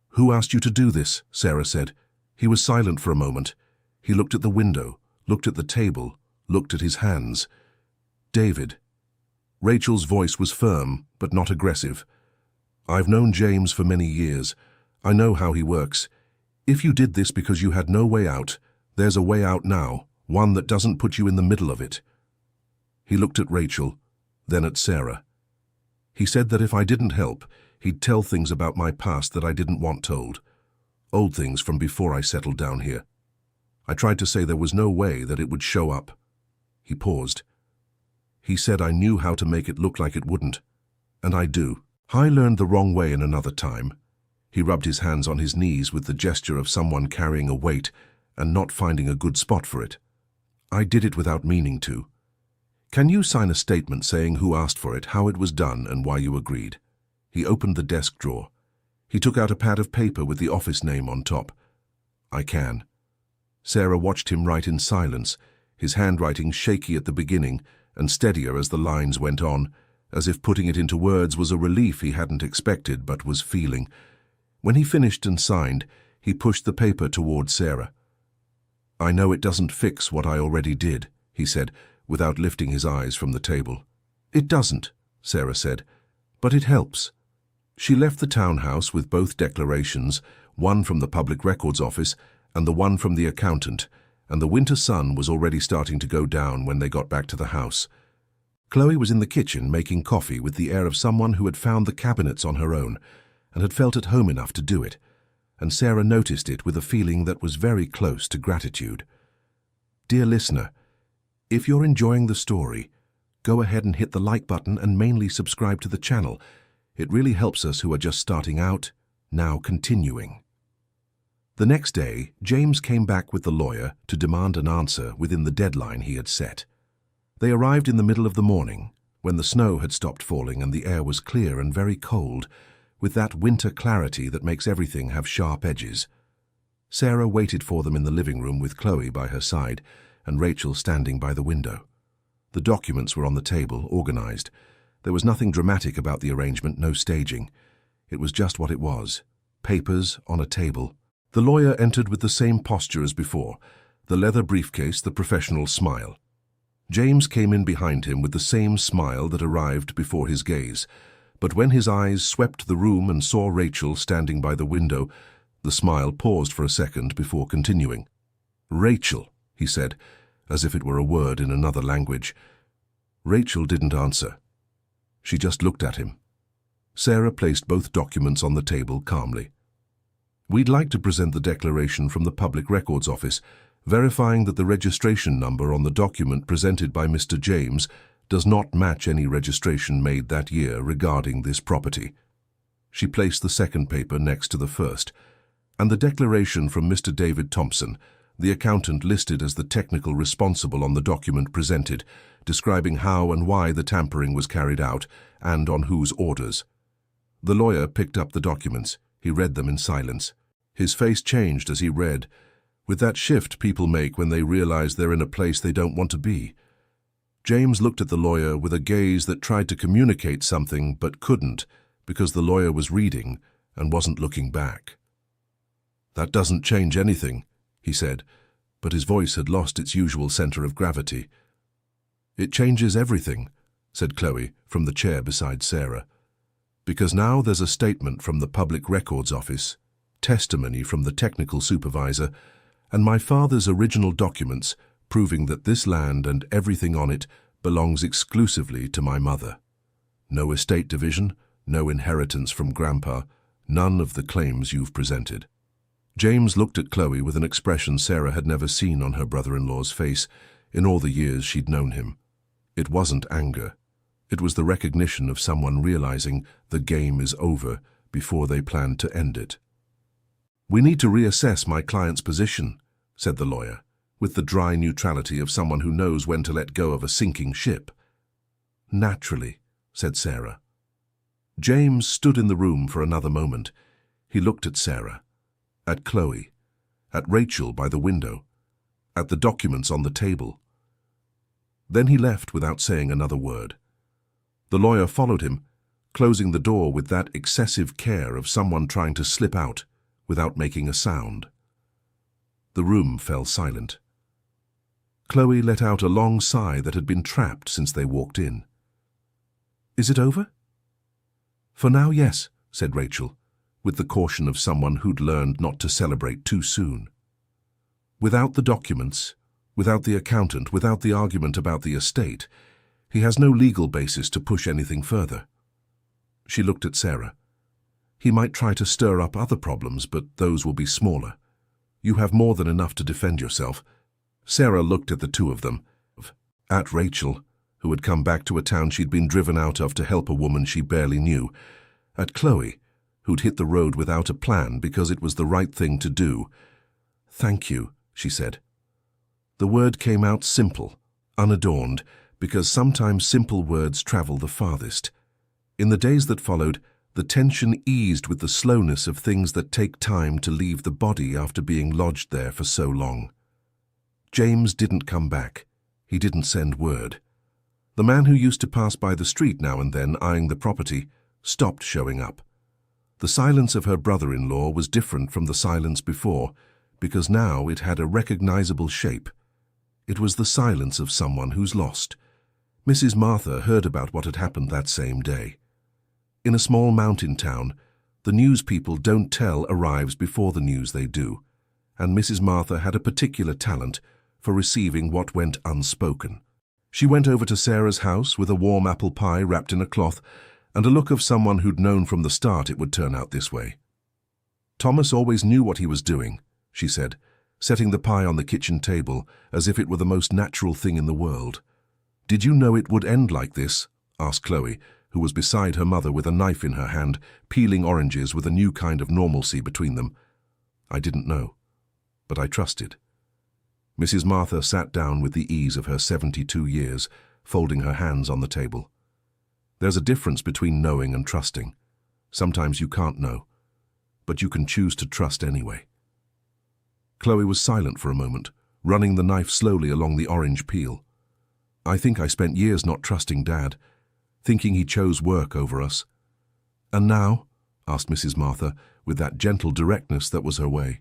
"Who asked you to do this?" Sarah said. He was silent for a moment. He looked at the window, looked at the table, looked at his hands. "David." Rachel's voice was firm, but not aggressive. "I've known James for many years. I know how he works. If you did this because you had no way out, there's a way out now, one that doesn't put you in the middle of it." He looked at Rachel, then at Sarah. "He said that if I didn't help, he'd tell things about my past that I didn't want told. Old things from before I settled down here. I tried to say there was no way that it would show up." He paused. "He said I knew how to make it look like it wouldn't. And I do. I learned the wrong way in another time." He rubbed his hands on his knees with the gesture of someone carrying a weight and not finding a good spot for it. "I did it without meaning to. Can you sign a statement saying who asked for it, how it was done, and why you agreed?" He opened the desk drawer. He took out a pad of paper with the office name on top. "I can." Sarah watched him write in silence, his handwriting shaky at the beginning and steadier as the lines went on, as if putting it into words was a relief he hadn't expected but was feeling. When he finished and signed, he pushed the paper toward Sarah. "I know it doesn't fix what I already did," he said, without lifting his eyes from the table. "It doesn't," Sarah said, "but it helps." She left the townhouse with both declarations, one from the Public Records Office and the one from the accountant, and the winter sun was already starting to go down when they got back to the house. Chloe was in the kitchen making coffee with the air of someone who had found the cabinets on her own and had felt at home enough to do it, and Sarah noticed it with a feeling that was very close to gratitude. Dear listener, if you're enjoying the story, go ahead and hit the like button and mainly subscribe to the channel. It really helps us who are just starting out, now continuing. The next day, James came back with the lawyer to demand an answer within the deadline he had set. They arrived in the middle of the morning, when the snow had stopped falling and the air was clear and very cold, with that winter clarity that makes everything have sharp edges. Sarah waited for them in the living room with Chloe by her side and Rachel standing by the window. The documents were on the table, organized. There was nothing dramatic about the arrangement, no staging. It was just what it was. Papers on a table. The lawyer entered with the same posture as before, the leather briefcase, the professional smile. James came in behind him with the same smile that arrived before his gaze, but when his eyes swept the room and saw Rachel standing by the window, the smile paused for a second before continuing. "Rachel," he said, as if it were a word in another language. Rachel didn't answer. She just looked at him. Sarah placed both documents on the table calmly. "We'd like to present the declaration from the Public Records Office, verifying that the registration number on the document presented by Mr. James does not match any registration made that year regarding this property." She placed the second paper next to the first, and the declaration from Mr. David Thompson, the accountant listed as the technical responsible on the document presented, describing how and why the tampering was carried out and on whose orders. The lawyer picked up the documents. He read them in silence. His face changed as he read, with that shift people make when they realize they're in a place they don't want to be. James looked at the lawyer with a gaze that tried to communicate something but couldn't because the lawyer was reading and wasn't looking back. "That doesn't change anything," he said, but his voice had lost its usual center of gravity. "It changes everything," said Chloe from the chair beside Sarah, "because now there's a statement from the Public Records Office, testimony from the technical supervisor, and my father's original documents proving that this land and everything on it belongs exclusively to my mother. No estate division, no inheritance from Grandpa, none of the claims you've presented." James looked at Chloe with an expression Sarah had never seen on her brother-in-law's face in all the years she'd known him. It wasn't anger. It was the recognition of someone realizing the game is over before they planned to end it. "We need to reassess my client's position," said the lawyer, with the dry neutrality of someone who knows when to let go of a sinking ship. "Naturally," said Sarah. James stood in the room for another moment. He looked at Sarah, at Chloe, at Rachel by the window, at the documents on the table. Then he left without saying another word. The lawyer followed him, closing the door with that excessive care of someone trying to slip out without making a sound. The room fell silent. Chloe let out a long sigh that had been trapped since they walked in. "Is it over?" "For now, yes," said Rachel, with the caution of someone who'd learned not to celebrate too soon. "Without the documents, without the accountant, without the argument about the estate, he has no legal basis to push anything further." She looked at Sarah. "He might try to stir up other problems, but those will be smaller. You have more than enough to defend yourself." Sarah looked at the two of them, at Rachel, who had come back to a town she'd been driven out of to help a woman she barely knew, at Chloe, who'd hit the road without a plan because it was the right thing to do. "Thank you," she said. The word came out simple, unadorned, because sometimes simple words travel the farthest. In the days that followed, the tension eased with the slowness of things that take time to leave the body after being lodged there for so long. James didn't come back. He didn't send word. The man who used to pass by the street now and then eyeing the property stopped showing up. The silence of her brother-in-law was different from the silence before, because now it had a recognizable shape. It was the silence of someone who's lost. Mrs. Martha heard about what had happened that same day. In a small mountain town, the news people don't tell arrives before the news they do, and Mrs. Martha had a particular talent for receiving what went unspoken. She went over to Sarah's house with a warm apple pie wrapped in a cloth and a look of someone who'd known from the start it would turn out this way. "Thomas always knew what he was doing," she said, setting the pie on the kitchen table as if it were the most natural thing in the world. "Did you know it would end like this?" asked Chloe, who was beside her mother with a knife in her hand, peeling oranges with a new kind of normalcy between them. "I didn't know, but I trusted." Mrs. Martha sat down with the ease of her 72 years, folding her hands on the table. "There's a difference between knowing and trusting. Sometimes you can't know, but you can choose to trust anyway." Chloe was silent for a moment, running the knife slowly along the orange peel. "I think I spent years not trusting Dad, thinking he chose work over us." "And now?" asked Mrs. Martha, with that gentle directness that was her way.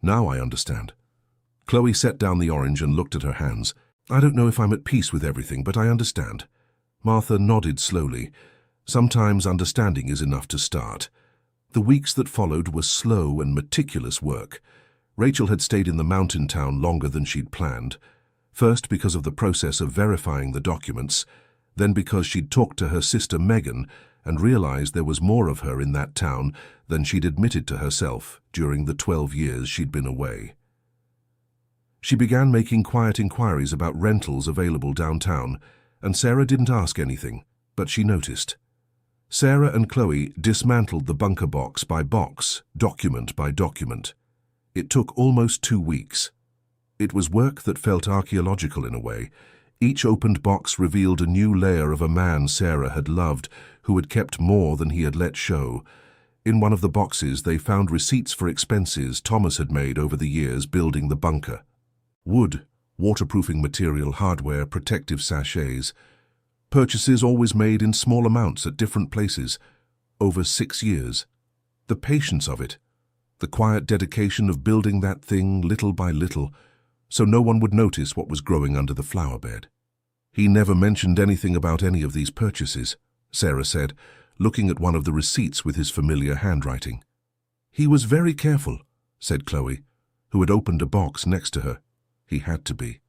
"Now I understand." Chloe set down the orange and looked at her hands. "I don't know if I'm at peace with everything, but I understand." Martha nodded slowly. Sometimes understanding is enough to start. The weeks that followed were slow and meticulous work. Rachel had stayed in the mountain town longer than she'd planned. First because of the process of verifying the documents, then because she'd talked to her sister Megan and realized there was more of her in that town than she'd admitted to herself during the 12 years she'd been away. She began making quiet inquiries about rentals available downtown, and Sarah didn't ask anything, but she noticed. Sarah and Chloe dismantled the bunker box by box, document by document. It took almost 2 weeks. It was work that felt archaeological in a way. Each opened box revealed a new layer of a man Sarah had loved, who had kept more than he had let show. In one of the boxes they found receipts for expenses Thomas had made over the years building the bunker. Wood, waterproofing material, hardware, protective sachets. Purchases always made in small amounts at different places, over 6 years. The patience of it, the quiet dedication of building that thing little by little, so no one would notice what was growing under the flower bed. "He never mentioned anything about any of these purchases," Sarah said, looking at one of the receipts with his familiar handwriting. "He was very careful," said Chloe, who had opened a box next to her. He had to be.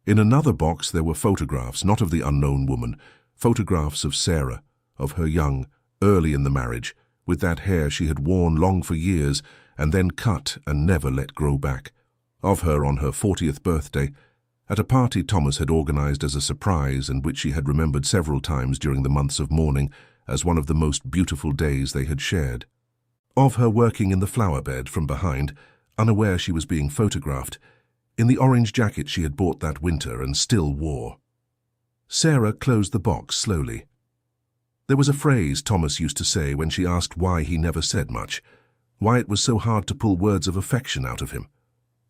In another box there were photographs, not of the unknown woman, photographs of Sarah, of her young, early in the marriage, with that hair she had worn long for years and then cut and never let grow back, of her on her 40th birthday, at a party Thomas had organized as a surprise and which she had remembered several times during the months of mourning as one of the most beautiful days they had shared. Of her working in the flower bed from behind, unaware she was being photographed, in the orange jacket she had bought that winter and still wore. Sarah closed the box slowly. There was a phrase Thomas used to say when she asked why he never said much, why it was so hard to pull words of affection out of him.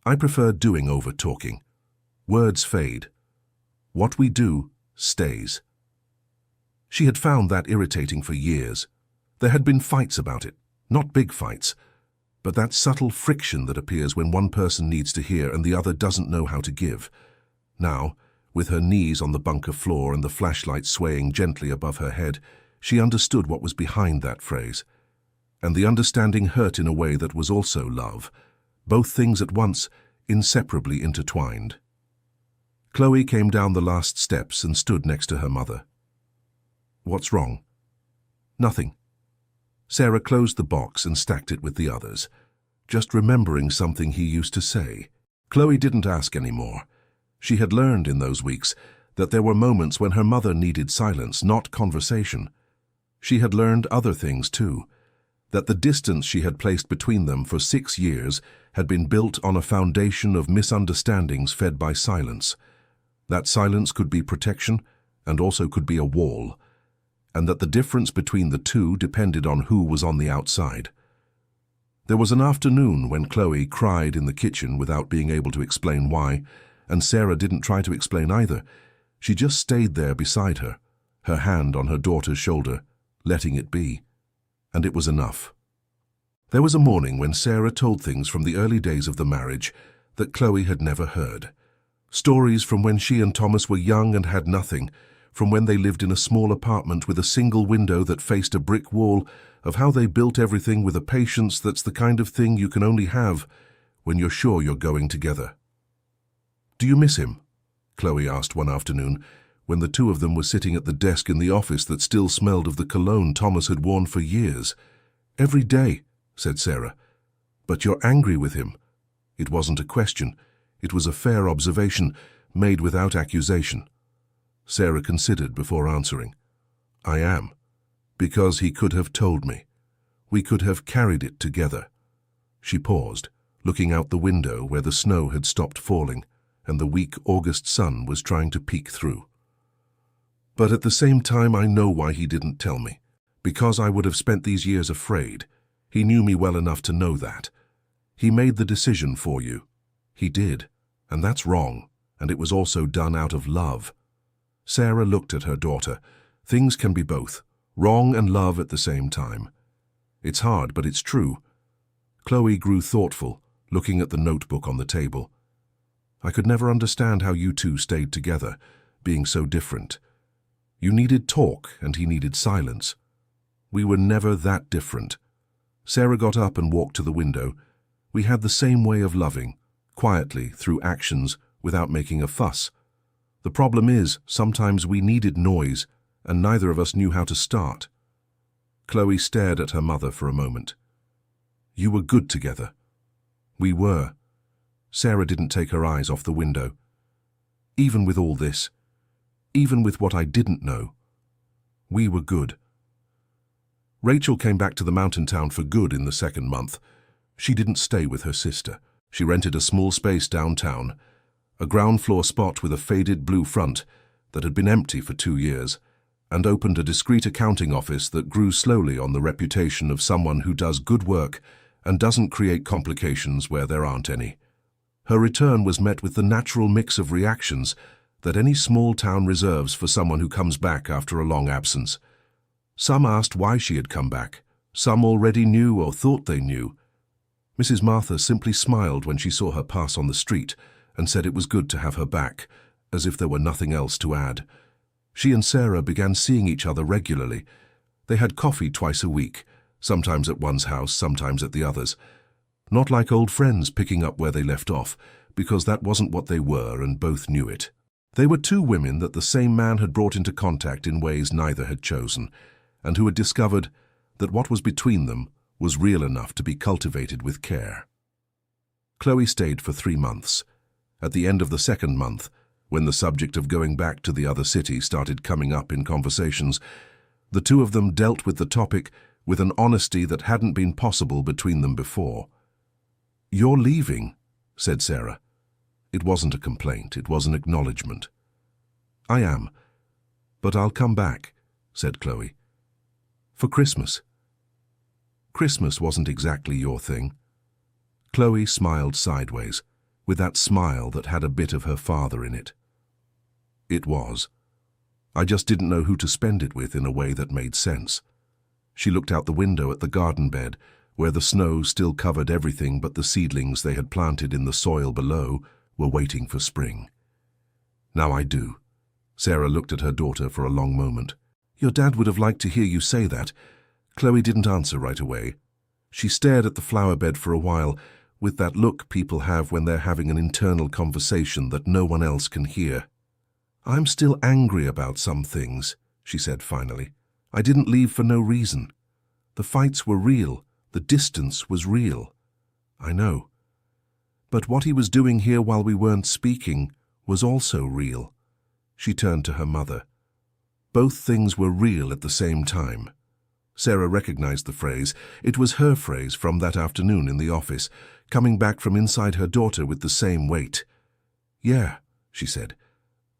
"I prefer doing over talking. Words fade. What we do stays." She had found that irritating for years. There had been fights about it, not big fights, but that subtle friction that appears when one person needs to hear and the other doesn't know how to give. Now, with her knees on the bunker floor and the flashlight swaying gently above her head, she understood what was behind that phrase. And the understanding hurt in a way that was also love, both things at once, inseparably intertwined. Chloe came down the last steps and stood next to her mother. "What's wrong?" "Nothing." Sarah closed the box and stacked it with the others, just remembering something he used to say. Chloe didn't ask any more. She had learned in those weeks that there were moments when her mother needed silence, not conversation. She had learned other things too, that the distance she had placed between them for 6 years had been built on a foundation of misunderstandings fed by silence. That silence could be protection and also could be a wall, and that the difference between the two depended on who was on the outside. There was an afternoon when Chloe cried in the kitchen without being able to explain why, and Sarah didn't try to explain either. She just stayed there beside her, her hand on her daughter's shoulder, letting it be. And it was enough. There was a morning when Sarah told things from the early days of the marriage that Chloe had never heard. Stories from when she and Thomas were young and had nothing, from when they lived in a small apartment with a single window that faced a brick wall, of how they built everything with a patience that's the kind of thing you can only have when you're sure you're going together. "Do you miss him?" Chloe asked one afternoon, when the two of them were sitting at the desk in the office that still smelled of the cologne Thomas had worn for years. "Every day," said Sarah. "But you're angry with him." It wasn't a question. It was a fair observation, made without accusation. Sarah considered before answering. "I am. Because he could have told me. We could have carried it together." She paused, looking out the window where the snow had stopped falling and the weak August sun was trying to peek through. "But at the same time, I know why he didn't tell me. Because I would have spent these years afraid. He knew me well enough to know that. He made the decision for you. He did, and that's wrong, and it was also done out of love." Sarah looked at her daughter. Things can be both, wrong and love at the same time. It's hard, but it's true. Chloe grew thoughtful, looking at the notebook on the table. "I could never understand how you two stayed together, being so different. You needed talk, and he needed silence. We were never that different." Sarah got up and walked to the window. "We had the same way of loving, quietly, through actions, without making a fuss. The problem is, sometimes we needed noise, and neither of us knew how to start." Chloe stared at her mother for a moment. "You were good together." "We were." Sarah didn't take her eyes off the window. "Even with all this, even with what I didn't know, we were good." Rachel came back to the mountain town for good in the second month. She didn't stay with her sister. She rented a small space downtown, a ground-floor spot with a faded blue front that had been empty for 2 years, and opened a discreet accounting office that grew slowly on the reputation of someone who does good work and doesn't create complications where there aren't any. Her return was met with the natural mix of reactions that any small town reserves for someone who comes back after a long absence. Some asked why she had come back. Some already knew or thought they knew. Mrs. Martha simply smiled when she saw her pass on the street and said it was good to have her back, as if there were nothing else to add. She and Sarah began seeing each other regularly. They had coffee twice a week, sometimes at one's house, sometimes at the other's. Not like old friends picking up where they left off, because that wasn't what they were, and both knew it. They were two women that the same man had brought into contact in ways neither had chosen, and who had discovered that what was between them was real enough to be cultivated with care. Chloe stayed for 3 months. At the end of the second month, when the subject of going back to the other city started coming up in conversations, the two of them dealt with the topic with an honesty that hadn't been possible between them before. "You're leaving," said Sarah. It wasn't a complaint, it was an acknowledgement. "I am, but I'll come back," said Chloe. "For Christmas." "Christmas wasn't exactly your thing." Chloe smiled sideways, with that smile that had a bit of her father in it. "It was. I just didn't know who to spend it with in a way that made sense." She looked out the window at the garden bed, where the snow still covered everything but the seedlings they had planted in the soil below were waiting for spring. "Now I do." Sarah looked at her daughter for a long moment. "Your dad would have liked to hear you say that." Chloe didn't answer right away. She stared at the flower bed for a while, with that look people have when they're having an internal conversation that no one else can hear. "I'm still angry about some things," she said finally. "I didn't leave for no reason. The fights were real. The distance was real. I know. But what he was doing here while we weren't speaking was also real." She turned to her mother. Both things were real at the same time. Sarah recognized the phrase. It was her phrase from that afternoon in the office, coming back from inside her daughter with the same weight. "Yeah," she said.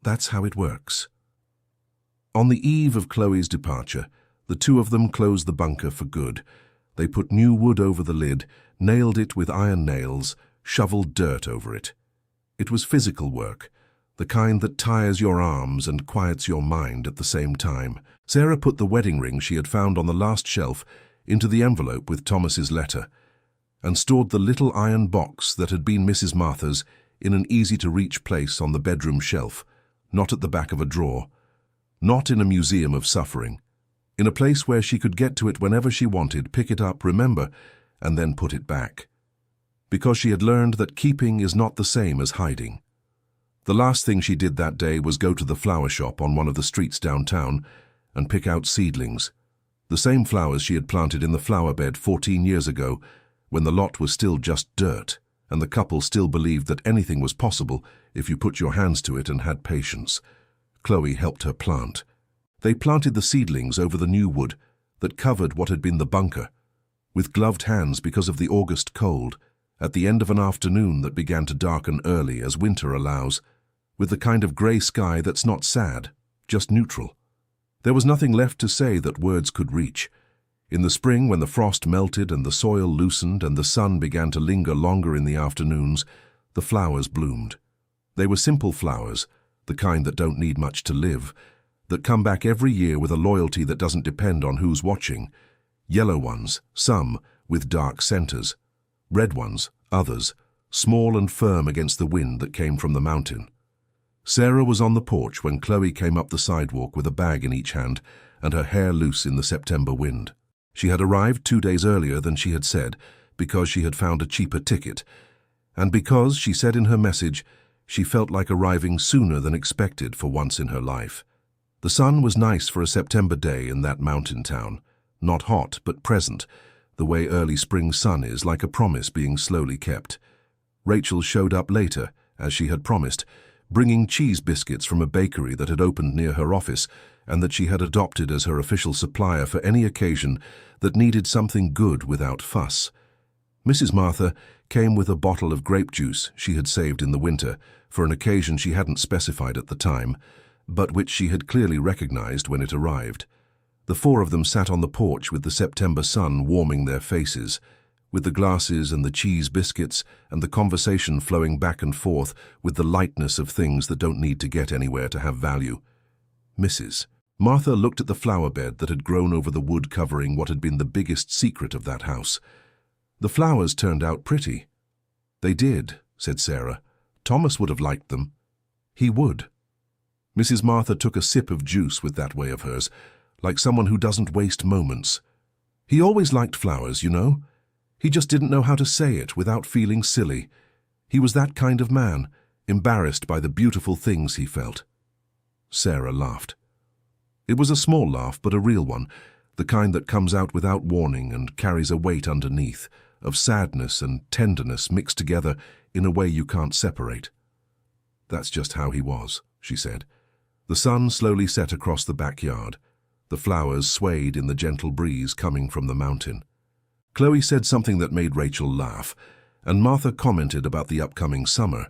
"That's how it works." On the eve of Chloe's departure, the two of them closed the bunker for good. They put new wood over the lid, nailed it with iron nails, shoveled dirt over it. It was physical work, the kind that tires your arms and quiets your mind at the same time. Sarah put the wedding ring she had found on the last shelf into the envelope with Thomas's letter, and stored the little iron box that had been Mrs. Martha's in an easy-to-reach place on the bedroom shelf, not at the back of a drawer. Not in a museum of suffering. In a place where she could get to it whenever she wanted, pick it up, remember, and then put it back. Because she had learned that keeping is not the same as hiding. The last thing she did that day was go to the flower shop on one of the streets downtown and pick out seedlings, the same flowers she had planted in the flower bed 14 years ago, when the lot was still just dirt, and the couple still believed that anything was possible if you put your hands to it and had patience. Chloe helped her plant. They planted the seedlings over the new wood that covered what had been the bunker, with gloved hands because of the August cold, at the end of an afternoon that began to darken early as winter allows, with the kind of grey sky that's not sad, just neutral. There was nothing left to say that words could reach. In the spring, when the frost melted and the soil loosened and the sun began to linger longer in the afternoons, the flowers bloomed. They were simple flowers, the kind that don't need much to live, that come back every year with a loyalty that doesn't depend on who's watching. Yellow ones, some with dark centers. Red ones, others, small and firm against the wind that came from the mountain. Sarah was on the porch when Chloe came up the sidewalk with a bag in each hand and her hair loose in the September wind. She had arrived 2 days earlier than she had said because she had found a cheaper ticket, and because, she said in her message, she felt like arriving sooner than expected for once in her life. The sun was nice for a September day in that mountain town, not hot but present, the way early spring sun is, like a promise being slowly kept. Rachel showed up later, as she had promised, bringing cheese biscuits from a bakery that had opened near her office and that she had adopted as her official supplier for any occasion that needed something good without fuss. Mrs. Martha came with a bottle of grape juice she had saved in the winter for an occasion she hadn't specified at the time, but which she had clearly recognized when it arrived. The four of them sat on the porch with the September sun warming their faces, with the glasses and the cheese biscuits and the conversation flowing back and forth with the lightness of things that don't need to get anywhere to have value. Mrs. Martha looked at the flower bed that had grown over the wood covering what had been the biggest secret of that house. The flowers turned out pretty. They did, said Sarah. Thomas would have liked them. He would. Mrs. Martha took a sip of juice with that way of hers, like someone who doesn't waste moments. He always liked flowers, you know. He just didn't know how to say it without feeling silly. He was that kind of man, embarrassed by the beautiful things he felt. Sarah laughed. It was a small laugh, but a real one, the kind that comes out without warning and carries a weight underneath, of sadness and tenderness mixed together in a way you can't separate. That's just how he was, she said. The sun slowly set across the backyard. The flowers swayed in the gentle breeze coming from the mountain. Chloe said something that made Rachel laugh, and Martha commented about the upcoming summer,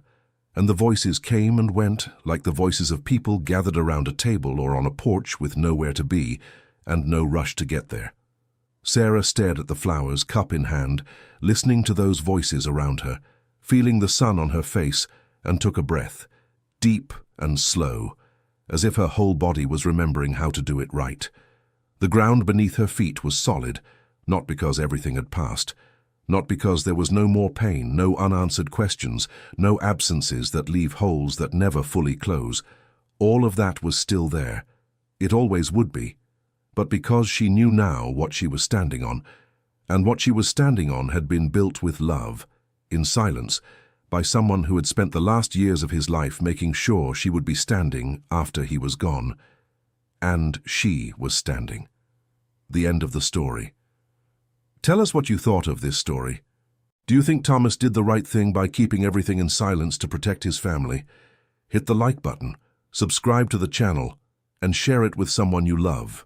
and the voices came and went like the voices of people gathered around a table or on a porch with nowhere to be and no rush to get there. Sarah stared at the flowers, cup in hand, listening to those voices around her, feeling the sun on her face, and took a breath, deep and slow, as if her whole body was remembering how to do it right. The ground beneath her feet was solid, not because everything had passed, not because there was no more pain, no unanswered questions, no absences that leave holes that never fully close. All of that was still there. It always would be. But because she knew now what she was standing on, and what she was standing on had been built with love, in silence, by someone who had spent the last years of his life making sure she would be standing after he was gone. And she was standing. The end of the story. Tell us what you thought of this story. Do you think Thomas did the right thing by keeping everything in silence to protect his family? Hit the like button, subscribe to the channel, and share it with someone you love.